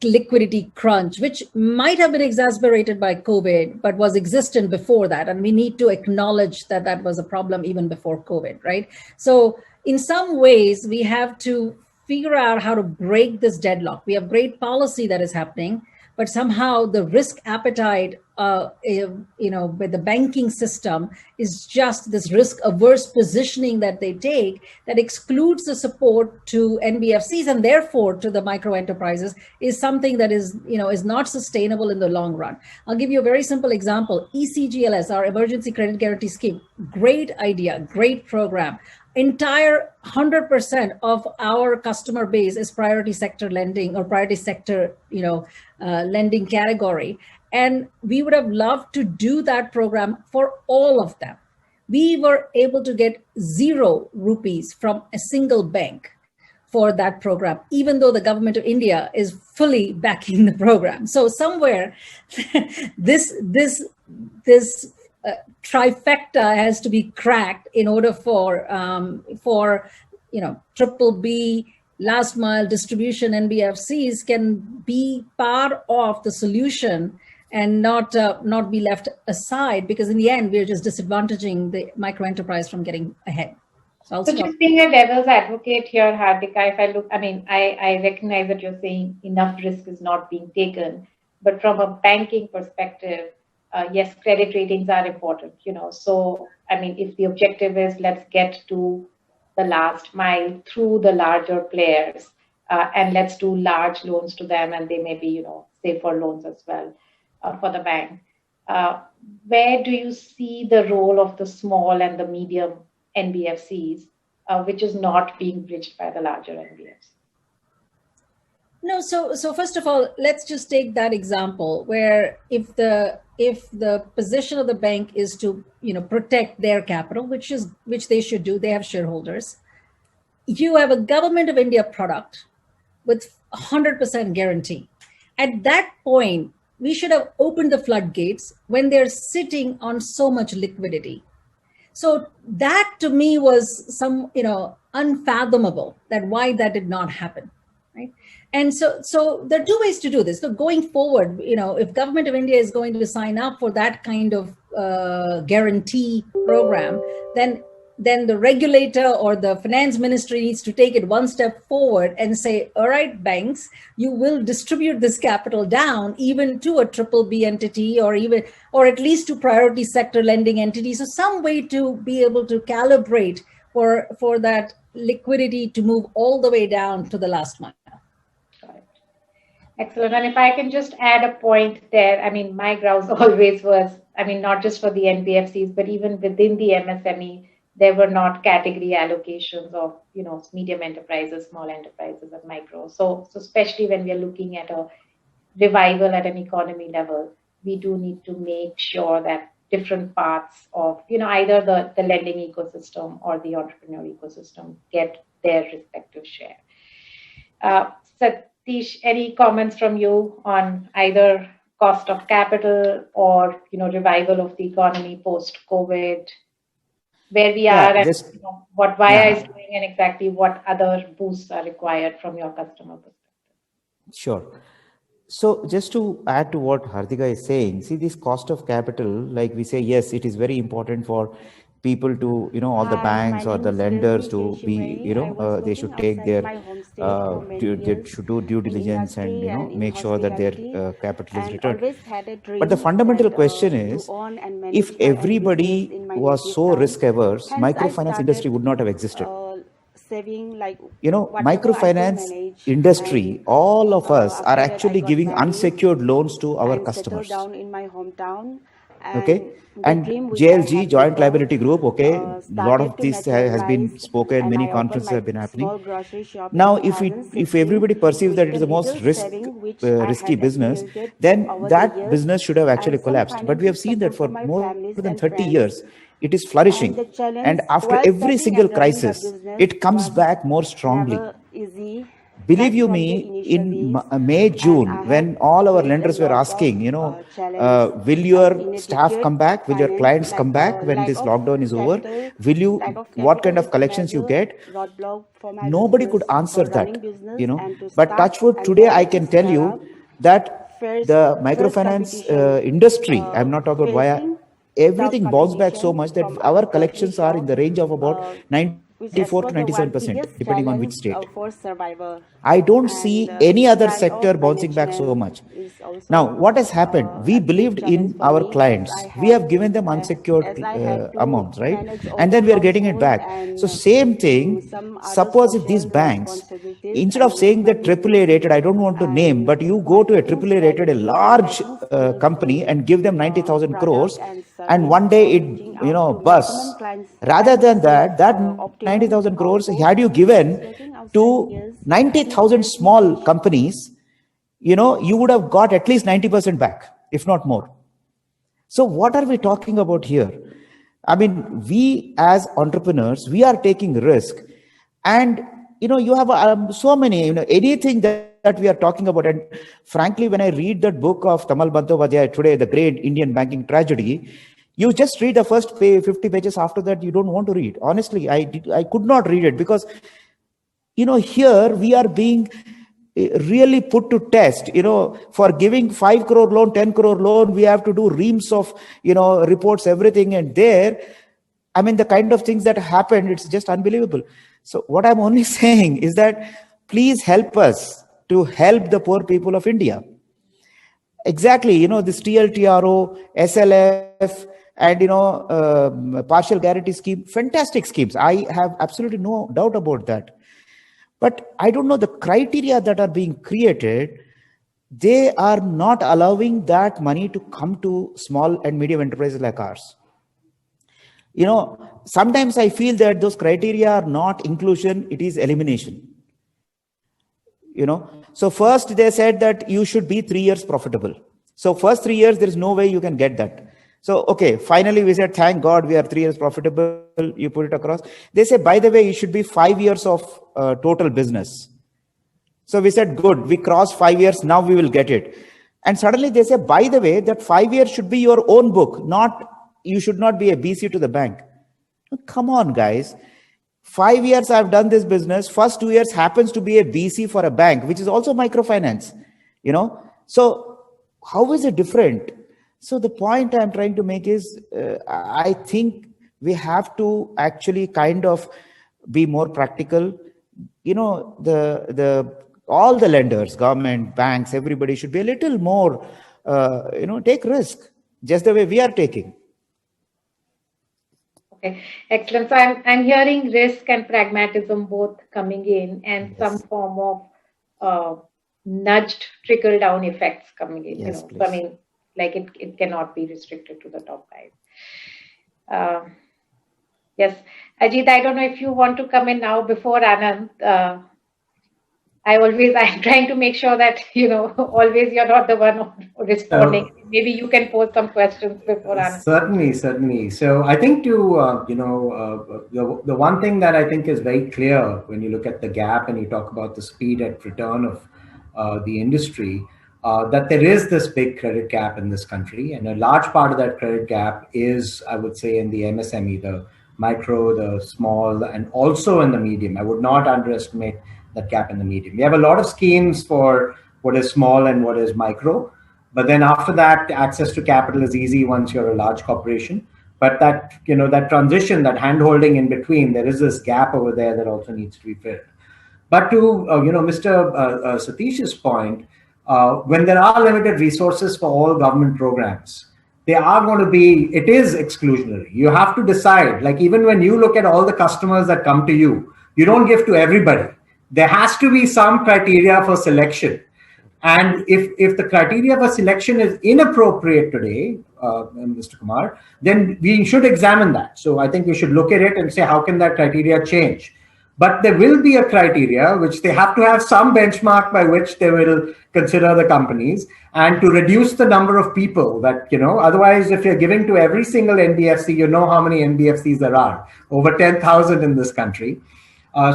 liquidity crunch, which might have been exacerbated by COVID, but was existent before that. And we need to acknowledge that that was a problem even before COVID, right? So in some ways, we have to figure out how to break this deadlock. We have great policy that is happening, but somehow the risk appetite, with the banking system is just this risk-averse positioning that they take that excludes the support to NBFCs and therefore to the micro enterprises is something that is not sustainable in the long run. I'll give you a very simple example. ECGLS, our Emergency Credit Guarantee Scheme, great idea, great program. Entire 100% of our customer base is priority sector lending or priority sector, lending category. And we would have loved to do that program for all of them. We were able to get 0 rupees from a single bank for that program, even though the government of India is fully backing the program. So somewhere this trifecta has to be cracked in order for triple B last mile distribution NBFCs can be part of the solution and not be left aside, because in the end we're just disadvantaging the micro enterprise from getting ahead. So just being a devil's advocate here, Hardika, if I look, I recognize that you're saying enough risk is not being taken, but from a banking perspective, yes, credit ratings are important, So, if the objective is let's get to the last mile through the larger players, and let's do large loans to them, and they may be, safer loans as well for the bank. Where do you see the role of the small and the medium NBFCs, which is not being bridged by the larger NBFCs? No, so first of all, let's just take that example where if the position of the bank is to protect their capital, which they should do, they have shareholders. You have a Government of India product with 100% guarantee. At that point, we should have opened the floodgates when they're sitting on so much liquidity. So that to me was unfathomable that why that did not happen, right? And so there are 2 ways to do this. So going forward, if Government of India is going to sign up for that kind of guarantee program, then then the regulator or the finance ministry needs to take it one step forward and say, all right, banks, you will distribute this capital down even to a triple B entity, or at least to priority sector lending entities. So some way to be able to calibrate for that liquidity to move all the way down to the last mile. Excellent. And if I can just add a point there, I mean, my grouse always was, I mean, not just for the NBFCs, but even within the MSME, there were not category allocations of, medium enterprises, small enterprises, and micro. So especially when we are looking at a revival at an economy level, we do need to make sure that different parts of, either the lending ecosystem or the entrepreneur ecosystem get their respective share. Satish, any comments from you on either cost of capital or revival of the economy post-COVID, where we are, and what VIA is doing, and exactly what other boosts are required from your customer perspective? Sure. So just to add to what Hartika is saying, see, this cost of capital, like we say, yes, it is very important for people to, all the banks or the lenders to be, they should take their, they should do due diligence and, make sure that their capital is returned. But the fundamental question is, if everybody was so risk averse, microfinance industry would not have existed. Microfinance industry, all of us are actually giving unsecured loans to our customers. Okay, and JLG, Joint Liability Group, okay, a lot of this has been spoken, many conferences have been happening. Now, if everybody perceives that it is the most risky business, then that business should have actually collapsed. But we have seen that for more than 30 years, it is flourishing. And after every single crisis, it comes back more strongly. Believe you me, in May, June, when all our lenders were asking, will your staff come back? Will your clients come back when this lockdown is over? What kind of collections you get? Nobody could answer that, But touch wood, today I can tell you that the microfinance industry, I'm not talking about VIA, everything bounced back so much that our collections are in the range of about 94 to 97%, depending on which state. I don't see any other sector bouncing back so much. Now, what has happened? We believed in our clients. We have given them unsecured amounts, right? And then we are getting it back. So same thing, suppose if these banks, instead of saying that AAA rated, I don't want to name, but you go to a AAA rated, a large company and give them 90,000 crores, and one day it, busts. Rather than that 90,000 crores, had you given to 90,000 small companies, you would have got at least 90% back, if not more. So what are we talking about here? I mean, we as entrepreneurs, we are taking risk. And, you have so many, anything that we are talking about. And frankly, when I read that book of Tamal Bandyopadhyay today, The Great Indian Banking Tragedy, you just read the first 50 pages. After that, you don't want to read. Honestly, I could not read it because, here we are being really put to test. For giving 5 crore loan, 10 crore loan, we have to do reams of, reports, everything. And there, I mean, the kind of things that happened, it's just unbelievable. So what I'm only saying is that please help us to help the poor people of India. Exactly, this TLTRO, SLF, and partial guarantee scheme, fantastic schemes. I have absolutely no doubt about that. But I don't know, the criteria that are being created, they are not allowing that money to come to small and medium enterprises like ours. Sometimes I feel that those criteria are not inclusion, it is elimination. So first they said that you should be 3 years profitable. So first 3 years, there is no way you can get that. So, okay, finally we said, thank God we are 3 years profitable. You put it across. They say, by the way, you should be 5 years of total business. So we said, good, we crossed 5 years. Now we will get it. And suddenly they say, by the way, that 5 years should be your own book. You should not be a BC to the bank. Come on, guys. 5 years I've done this business. First 2 years happens to be a BC for a bank, which is also microfinance, So how is it different? So the point I'm trying to make is, I think we have to actually kind of be more practical. All the lenders, government, banks, everybody should be a little more, take risk, just the way we are taking. Okay, excellent. So I'm hearing risk and pragmatism both coming in, and Yes. some form of nudged trickle down effects coming in. Yes, So please. I mean, like it cannot be restricted to the top guys. Yes, Ajit, I don't know if you want to come in now before Anand. I'm trying to make sure that, always you're not the one responding. Maybe you can pose some questions before Anand. Certainly. So I think the one thing that I think is very clear when you look at the gap and you talk about the speed at return of the industry, that there is this big credit gap in this country. And a large part of that credit gap is, I would say, in the MSME, the micro, the small, and also in the medium. I would not underestimate that gap in the medium. We have a lot of schemes for what is small and what is micro. But then after that, access to capital is easy once you're a large corporation. But that transition, that hand-holding in between, there is this gap over there that also needs to be filled. But to Mr. Satish's point, when there are limited resources for all government programs, it is exclusionary. You have to decide, like even when you look at all the customers that come to you, you don't give to everybody. There has to be some criteria for selection. And if the criteria for selection is inappropriate today, Mr. Kumar, then we should examine that. So I think we should look at it and say, how can that criteria change? But there will be a criteria which they have to have some benchmark by which they will consider the companies, and to reduce the number of people that, otherwise if you're giving to every single NBFC, you know how many NBFCs there are, over 10,000 in this country.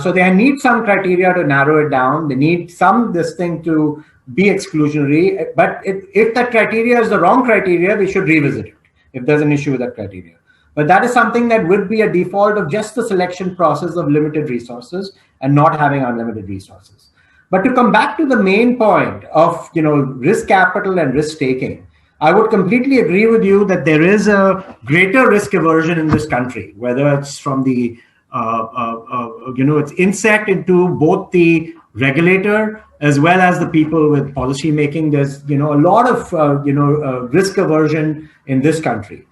So they need some criteria to narrow it down. They need this thing to be exclusionary. But if that criteria is the wrong criteria, we should revisit it if there's an issue with that criteria. But that is something that would be a default of just the selection process of limited resources and not having unlimited resources. But to come back to the main point of risk capital and risk taking, I would completely agree with you that there is a greater risk aversion in this country, whether it's from the it's inset into both the regulator as well as the people with policy making. There's a lot of risk aversion in this country.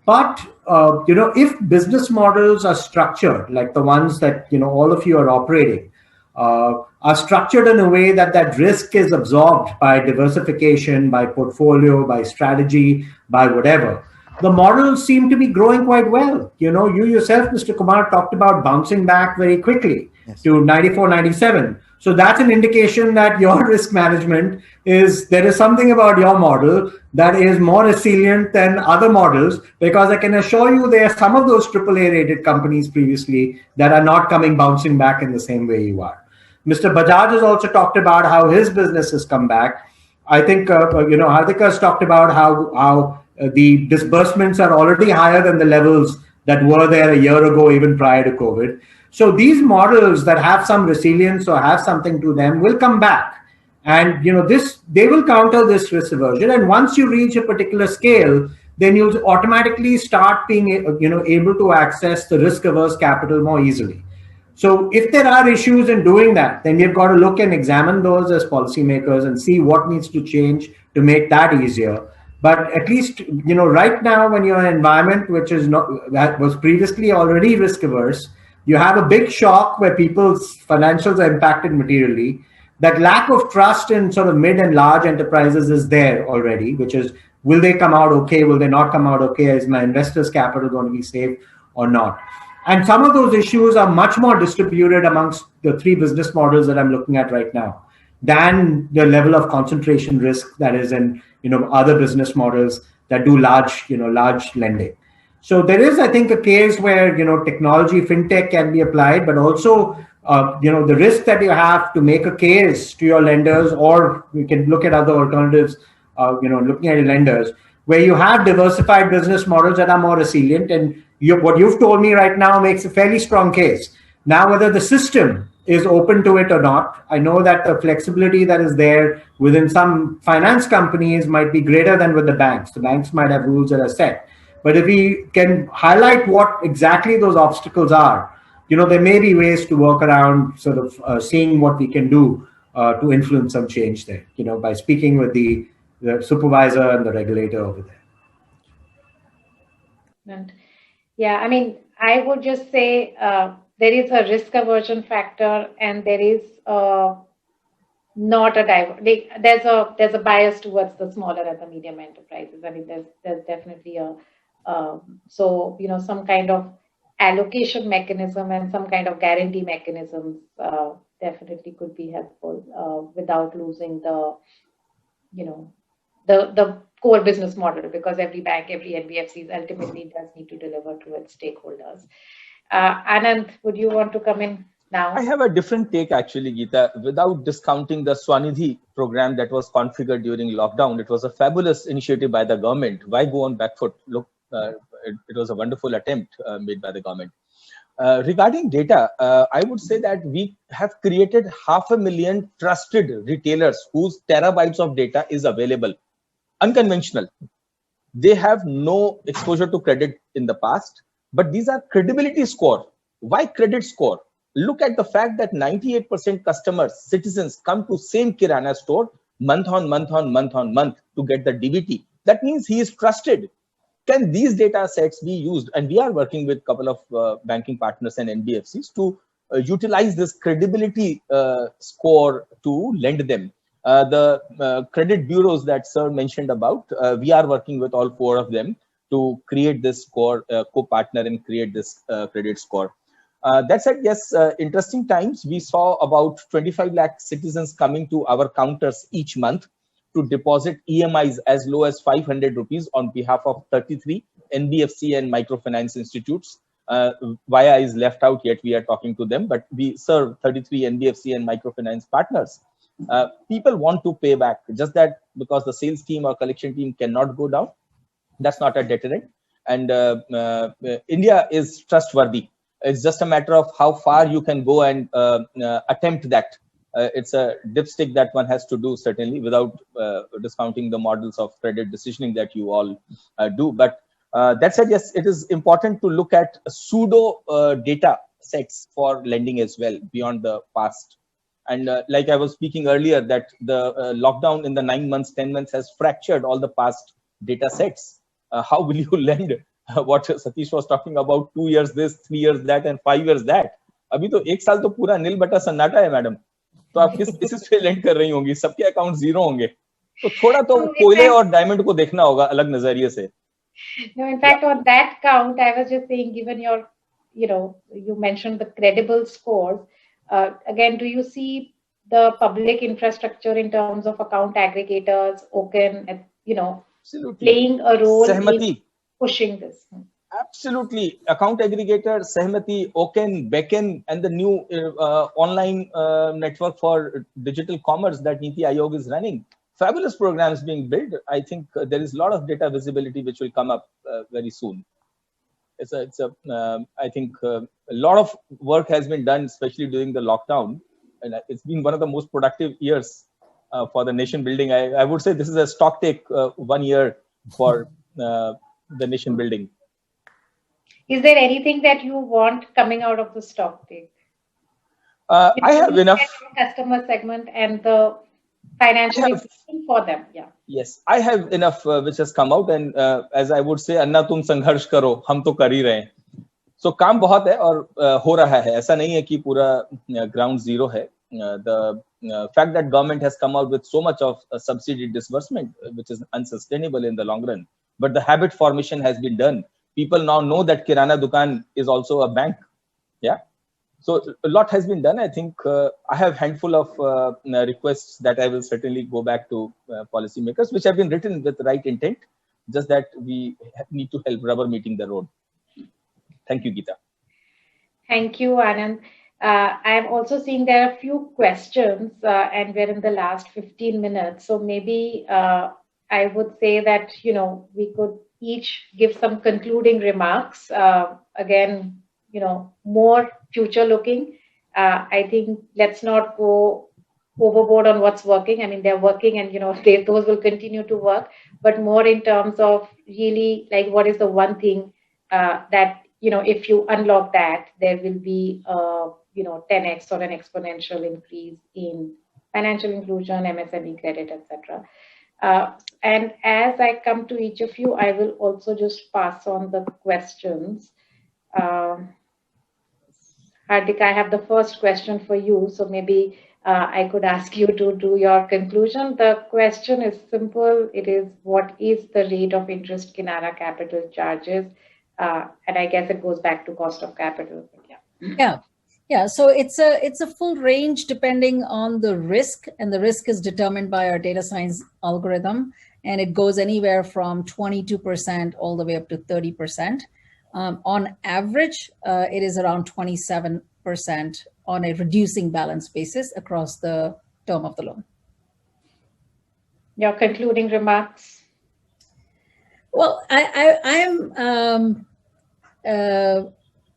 But if business models are structured like the ones that all of you are operating, are structured in a way that risk is absorbed by diversification, by portfolio, by strategy, by whatever, the models seem to be growing quite well. You yourself, Mr. Kumar, talked about bouncing back very quickly to 94, 97. So that's an indication that your risk management there is something about your model that is more resilient than other models, because I can assure you there are some of those AAA rated companies previously that are not bouncing back in the same way you are. Mr. Bajaj has also talked about how his business has come back. I think, Hardika has talked about how the disbursements are already higher than the levels that were there a year ago, even prior to COVID. So these models that have some resilience or have something to them will come back. And they will counter this risk aversion. And once you reach a particular scale, then you'll automatically start being able to access the risk averse capital more easily. So if there are issues in doing that, then we've got to look and examine those as policymakers and see what needs to change to make that easier. But at least, right now, when you're in an environment that was previously already risk averse, you have a big shock where people's financials are impacted materially. That lack of trust in sort of mid and large enterprises is there already, which is, will they come out okay? Will they not come out okay? Is my investors' capital going to be safe or not? And some of those issues are much more distributed amongst the three business models that I'm looking at right now than the level of concentration risk that is in other business models that do large lending. So there is, I think, a case where technology, fintech can be applied, but also the risk that you have to make a case to your lenders, or we can look at other alternatives. Looking at your lenders, where you have diversified business models that are more resilient, and what you've told me right now makes a fairly strong case. Now, whether the system is open to it or not, I know that the flexibility that is there within some finance companies might be greater than with the banks. The banks might have rules that are set. But if we can highlight what exactly those obstacles are, there may be ways to work around sort of seeing what we can do to influence some change there, by speaking with the supervisor and the regulator over there. And yeah, I mean, I would just say there is a risk aversion factor, and there is not a there's a bias towards the smaller and the medium enterprises. I mean, there's definitely a so some kind of allocation mechanism and some kind of guarantee mechanisms definitely could be helpful without losing the the core business model, because every bank, every NBFC ultimately does need to deliver to its stakeholders. Anand, would you want to come in now? I have a different take actually, Geeta. Without discounting the Swanidhi program that was configured during lockdown, it was a fabulous initiative by the government. Why go on back foot? Look, it was a wonderful attempt made by the government. Regarding data, I would say that we have created 500,000 trusted retailers whose terabytes of data is available. Unconventional. They have no exposure to credit in the past, but these are credibility score. Why credit score? Look at the fact that 98% customers, citizens come to same Kirana store month on month to get the DBT. That means he is trusted. Can these data sets be used? And we are working with a couple of banking partners and NBFCs to utilize this credibility score to lend them. The credit bureaus that Sir mentioned about, we are working with all 4 of them to create this score, co-partner and create this credit score. That said, yes, interesting times. We saw about 25 lakh citizens coming to our counters each month to deposit EMIs as low as 500 rupees on behalf of 33 NBFC and microfinance institutes. Via is left out, yet we are talking to them, but we serve 33 NBFC and microfinance partners. People want to pay back, just that because the sales team or collection team cannot go down, that's not a deterrent. And India is trustworthy. It's just a matter of how far you can go and attempt that. It's a dipstick that one has to do, certainly, without discounting the models of credit decisioning that you all do. But that said, yes, it is important to look at pseudo data sets for lending as well beyond the past. And like I was speaking earlier, that the lockdown in the 9 months, 10 months has fractured all the past data sets. How will you lend what Satish was talking about, 2 years this, 3 years that, and 5 years that? अभी तो 1 साल तो पूरा नील बटा सन्नाटा है madam, तो आप किस बेसिस पे लेंड कर रही होंगी? सबके अकाउंट जीरो होंगे, तो थोड़ा तो कोयले और डायमंड को देखना होगा अलग नजरिए से. No, in fact, on that count, I was just saying, given your, you mentioned the credible scores. Again, do you see the public infrastructure in terms of account aggregators, OCEN, Absolutely. playing a role Sehmati. in pushing this? Absolutely. Account aggregator, Sehmati, OCEN, Beacon, and the new online network for digital commerce that Niti Aayog is running. Fabulous programs being built. I think there is a lot of data visibility which will come up very soon. I think a lot of work has been done, especially during the lockdown, and it's been one of the most productive years for the nation building. I would say this is a stock take 1 year for the nation building. Is there anything that you want coming out of the stock take? I have enough customer segment and the financial information for them. Yeah. Yes, I have enough which has come out, and as I would say, अन्ना तुम संघर्ष करो, हम तो कर ही रहे हैं. So काम बहुत है और हो रहा है. ऐसा नहीं है कि पूरा ground zero है. The fact that government has come out with so much of subsidy disbursement, which is unsustainable in the long run, but the habit formation has been done. People now know that Kirana Dukan is also a bank. Yeah. So a lot has been done. I think I have a handful of requests that I will certainly go back to policymakers, which have been written with the right intent, just that we need to help rubber meeting the road. Thank you, Geeta. Thank you, Anand. I'm also seeing there are a few questions and we're in the last 15 minutes. So maybe I would say that, we could each give some concluding remarks. Again, more future looking. I think let's not go overboard on what's working. I mean, they're working and, those will continue to work, but more in terms of really like what is the one thing that, if you unlock that, there will be, 10x or an exponential increase in financial inclusion, MSME credit, etc. And as I come to each of you, I will also just pass on the questions. Hardik, I have the first question for you, so maybe I could ask you to do your conclusion. The question is simple. It is, what is the rate of interest Kinara Capital charges? And I guess it goes back to cost of capital. Yeah. So it's a full range depending on the risk, and the risk is determined by our data science algorithm, and it goes anywhere from 22% all the way up to 30%. On average, it is around 27% on a reducing balance basis across the term of the loan. Your concluding remarks? Well, I am,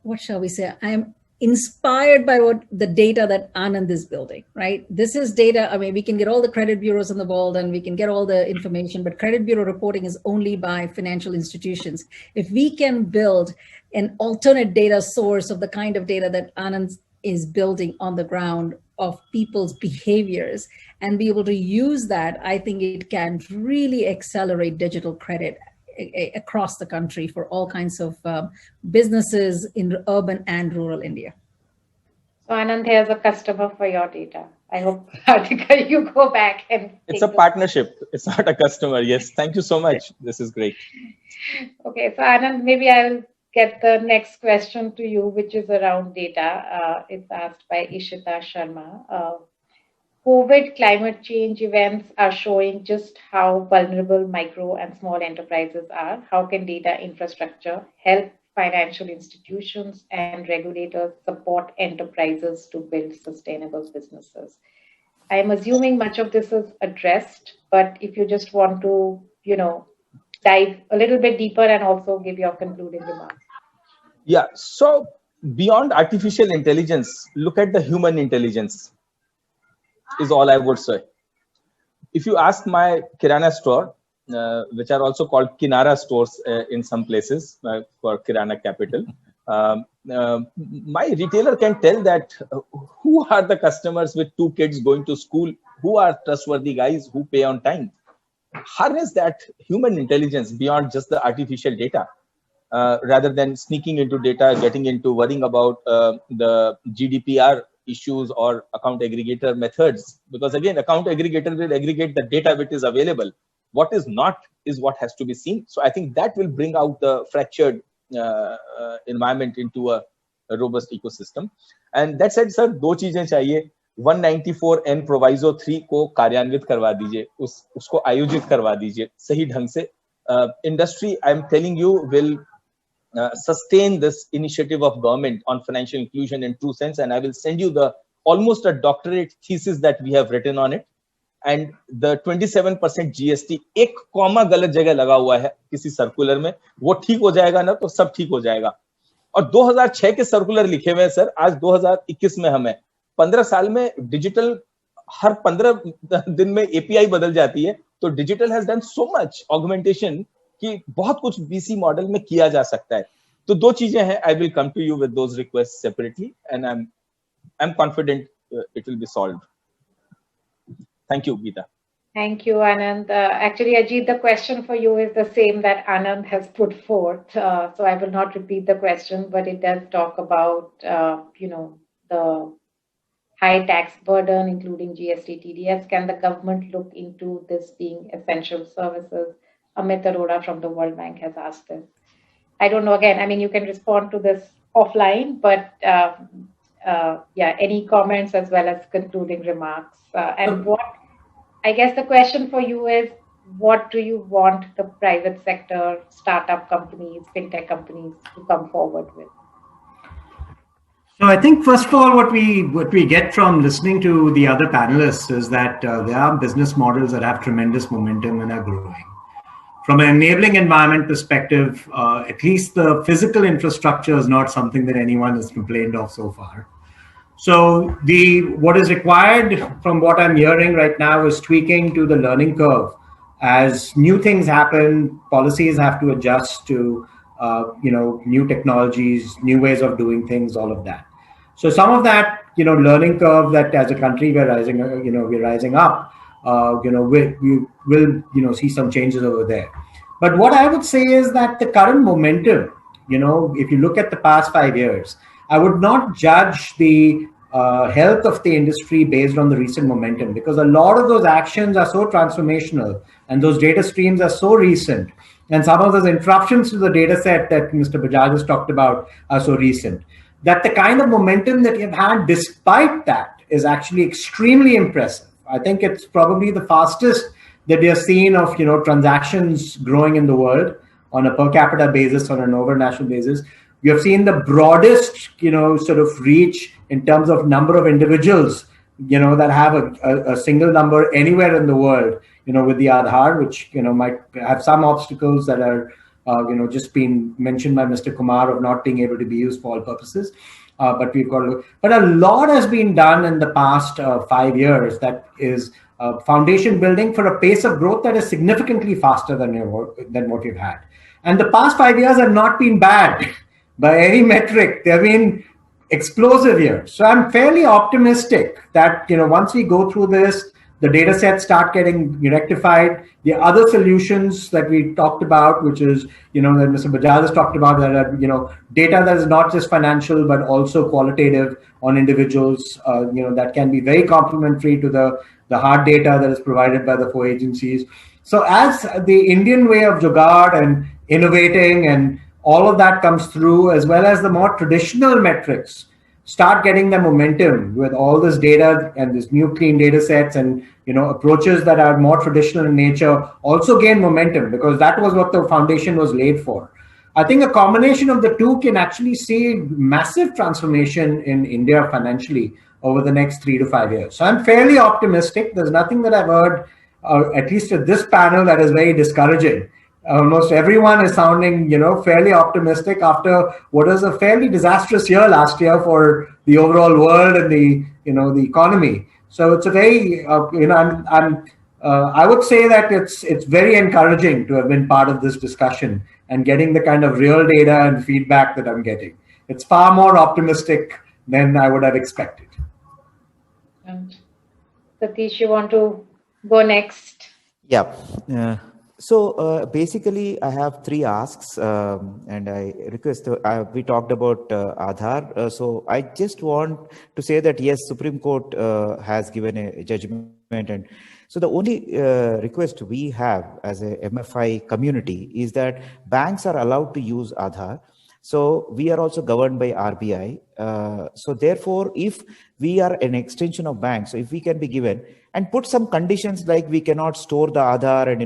what shall we say? I am inspired by what the data that Anand is building, right? This is data. I mean, we can get all the credit bureaus in the world and we can get all the information, but credit bureau reporting is only by financial institutions. If we can build an alternate data source of the kind of data that Anand is building on the ground of people's behaviors and be able to use that, I think it can really accelerate digital credit across the country for all kinds of businesses in urban and rural India. So Anand, here's a customer for your data. I hope, Hartika, you go back and... It's a partnership. It's not a customer. Yes. Thank you so much. This is great. Okay. So Anand, maybe I'll get the next question to you, which is around data. It's asked by Ishita Sharma. COVID climate change events are showing just how vulnerable micro and small enterprises are. How can data infrastructure help financial institutions and regulators support enterprises to build sustainable businesses? I'm assuming much of this is addressed, but if you just want to, dive a little bit deeper and also give your concluding remarks. Yeah. So beyond artificial intelligence, look at the human intelligence. Is all I would say. If you ask my Kirana store, which are also called Kinara stores in some places for Kirana Capital, my retailer can tell that who are the customers with 2 kids going to school, who are trustworthy guys who pay on time. Harness that human intelligence beyond just the artificial data, rather than sneaking into data, getting into worrying about the GDPR issues or account aggregator methods, because again, account aggregator will aggregate the data which is available. What is not is what has to be seen. So I think that will bring out the fractured environment into a robust ecosystem. And that said, sir, 2 चीजें चाहिए. 194N Proviso 3 को कार्यान्वित करवा दीजिए, उसको आयोजित करवा दीजिए सही ढंग से. Industry, I am telling you, will sustain this initiative of government on financial inclusion in true sense, and I will send you the almost a doctorate thesis that we have written on it. And the 27% GST एक comma गलत जगह लगा हुआ है किसी circular में, वो ठीक हो जाएगा ना तो सब ठीक हो जाएगा. और 2006 के सर्कुलर लिखे हुए हैं सर, आज 2021 में हमें 15 साल में डिजिटल हर 15 दिन में एपीआई बदल जाती है. तो digital has done so much augmentation कि बहुत कुछ बीसी मॉडल में किया जा सकता है. तो 2 चीजें हैं. I will come to you with those request separately and I am confident it will be solved. Thank you Geeta. Thank you, Anand. Actually, Ajit, the question for you is the same that Anand has put forth. So I will not repeat the question, but it does talk about, the high tax burden, including GST, TDS. Can the government look into this being essential services? Amit Arora from the World Bank has asked this. I don't know, again, I mean, you can respond to this offline, but any comments as well as concluding remarks. And what, I guess the question for you is, what do you want the private sector, startup companies, fintech companies to come forward with? So I think, first of all, what we get from listening to the other panelists is that there are business models that have tremendous momentum and are growing. From an enabling environment perspective, at least the physical infrastructure is not something that anyone has complained of so far. So what is required from what I'm hearing right now is tweaking to the learning curve. As new things happen, policies have to adjust to new technologies, new ways of doing things, all of that. So some of that learning curve that as a country we're rising up. We will see some changes over there. But what I would say is that the current momentum, if you look at the past 5 years, I would not judge the health of the industry based on the recent momentum, because a lot of those actions are so transformational and those data streams are so recent. And some of those interruptions to the data set that Mr. Bajaj has talked about are so recent that the kind of momentum that you've had despite that is actually extremely impressive. I think it's probably the fastest that we have seen of transactions growing in the world on a per capita basis, on an over national basis. We have seen the broadest sort of reach in terms of number of individuals that have a single number anywhere in the world with the Aadhaar, which might have some obstacles that are just been mentioned by Mr. Kumar of not being able to be used for all purposes. But a lot has been done in the past 5 years that is foundation building for a pace of growth that is significantly faster than what we've had. And the past 5 years have not been bad by any metric. They've been explosive years. So I'm fairly optimistic that once we go through this, the data sets start getting rectified. The other solutions that we talked about, which is that Mr. Bajaj has talked about, that are data that is not just financial but also qualitative on individuals, that can be very complementary to the hard data that is provided by the 4 agencies. So as the Indian way of jugaad and innovating and all of that comes through, as well as the more traditional metrics start getting the momentum with all this data and this new clean data sets, and approaches that are more traditional in nature also gain momentum, because that was what the foundation was laid for. I think a combination of the two can actually see massive transformation in India financially over the next 3 to 5 years. So I'm fairly optimistic. There's nothing that I've heard, at least at this panel, that is very discouraging. Almost everyone is sounding, fairly optimistic after what was a fairly disastrous year last year for the overall world and the economy. So it's a very, I would say that it's very encouraging to have been part of this discussion and getting the kind of real data and feedback that I'm getting. It's far more optimistic than I would have expected. And Satish, you want to go next? Yeah. So basically, I have 3 asks, and I request. We talked about Aadhaar. So I just want to say that yes, Supreme Court has given a judgment, and so the only request we have as a MFI community is that banks are allowed to use Aadhaar. So we are also governed by RBI. So therefore, if we are an extension of banks, so if we can be given and put some conditions like we cannot store the Aadhaar and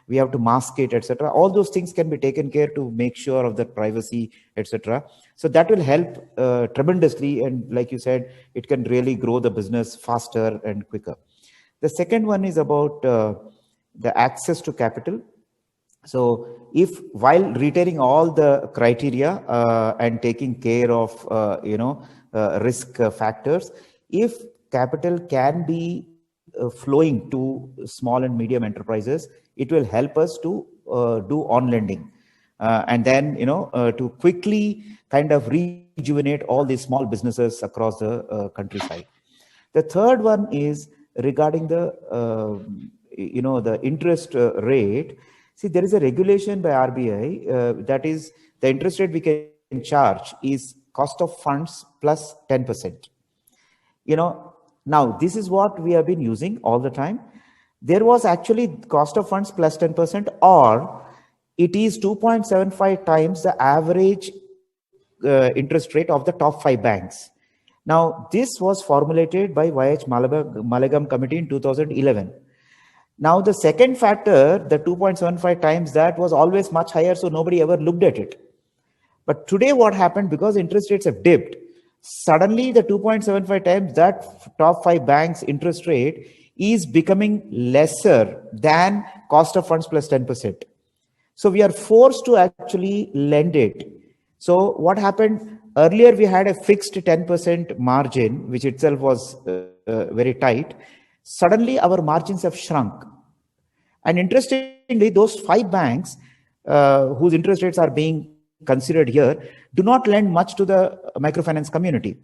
we have to mask it, etc. All those things can be taken care to make sure of the privacy, etc. So that will help tremendously. And like you said, it can really grow the business faster and quicker. The second one is about the access to capital. So if while retaining all the criteria and taking care of risk factors, if capital can be flowing to small and medium enterprises, it will help us to do on lending and then to quickly kind of rejuvenate all these small businesses across the countryside. The third one is regarding the the interest rate. See, there is a regulation by RBI that is the interest rate we can charge is cost of funds plus 10%. Now this is what we have been using all the time. There was actually cost of funds plus 10%, or it is 2.75 times the average interest rate of the top 5 banks. Now this was formulated by YH Malagam Committee in 2011. Now, the second factor, the 2.75 times, that was always much higher, so nobody ever looked at it. But today what happened, because interest rates have dipped, suddenly the 2.75 times, that top 5 banks interest rate is becoming lesser than cost of funds plus 10%. So we are forced to actually lend it. So what happened Earlier, we had a fixed 10% margin, which itself was very tight. Suddenly, our margins have shrunk. And interestingly, those 5 banks whose interest rates are being considered here do not lend much to the microfinance community.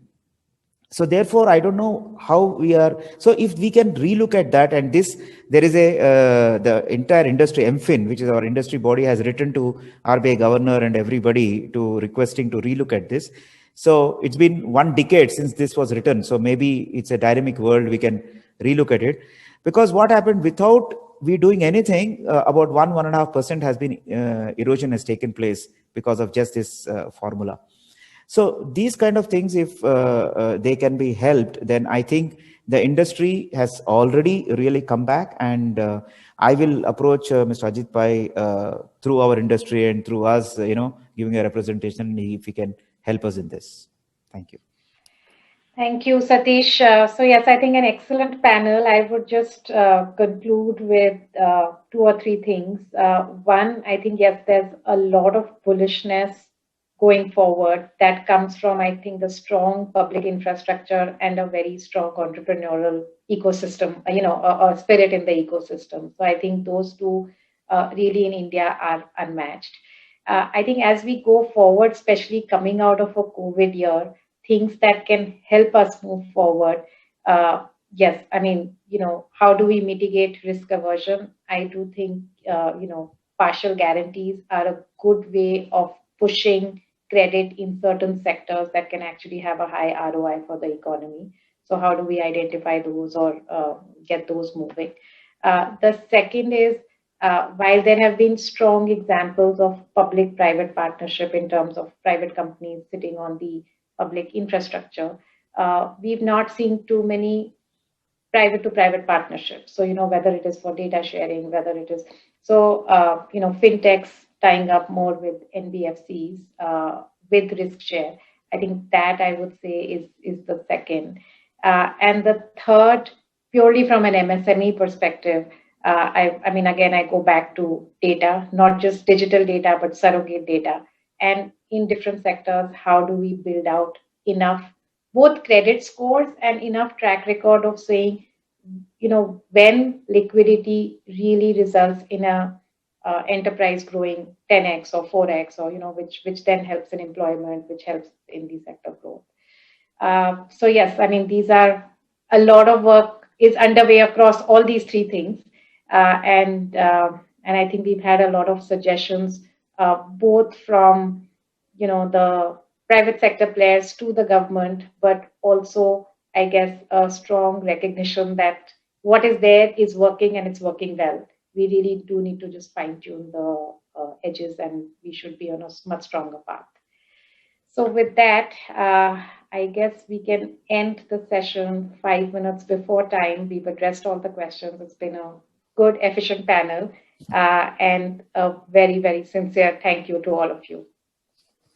So therefore, I don't know how we are. So if we can relook at that, and this, there is the entire industry, MFIN, which is our industry body, has written to RBI governor and everybody to requesting to relook at this. So it's been 1 decade since this was written. So maybe it's a dynamic world. We can relook at it, because what happened without we doing anything, about 1.5% has been erosion has taken place because of just this formula. So these kind of things, if they can be helped, then I think the industry has already really come back. And I will approach Mr. Ajit Pai through our industry and through us, giving a representation, if he can help us in this. Thank you. Thank you, Satish. So yes, I think an excellent panel. I would just conclude with 2 or 3 things. One, I think, yes, there's a lot of bullishness going forward that comes from, I think, the strong public infrastructure and a very strong entrepreneurial ecosystem, a spirit in the ecosystem. So I think those two really in India are unmatched. I think as we go forward, especially coming out of a COVID year, things that can help us move forward. Yes, I mean, how do we mitigate risk aversion? I do think, partial guarantees are a good way of pushing credit in certain sectors that can actually have a high ROI for the economy. So how do we identify those or get those moving? The second is, while there have been strong examples of public-private partnership in terms of private companies sitting on the public infrastructure, we've not seen too many private to private partnerships. So, whether it is for data sharing, whether it is, fintechs tying up more with NBFCs with risk share. I think that I would say is the second. And the third, purely from an MSME perspective, I mean, again, I go back to data, not just digital data, but surrogate data. And in different sectors, how do we build out enough both credit scores and enough track record of saying, when liquidity really results in a enterprise growing 10x or 4x, or which then helps in employment, which helps in the sector growth. So yes, I mean, these are a lot of work is underway across all these 3 things, and I think we've had a lot of suggestions, both from the private sector players to the government, but also, I guess, a strong recognition that what is there is working and it's working well. We really do need to just fine tune the edges, and we should be on a much stronger path. So with that, I guess we can end the session 5 minutes before time. We've addressed all the questions. It's been a good, efficient panel, and a very, very sincere thank you to all of you.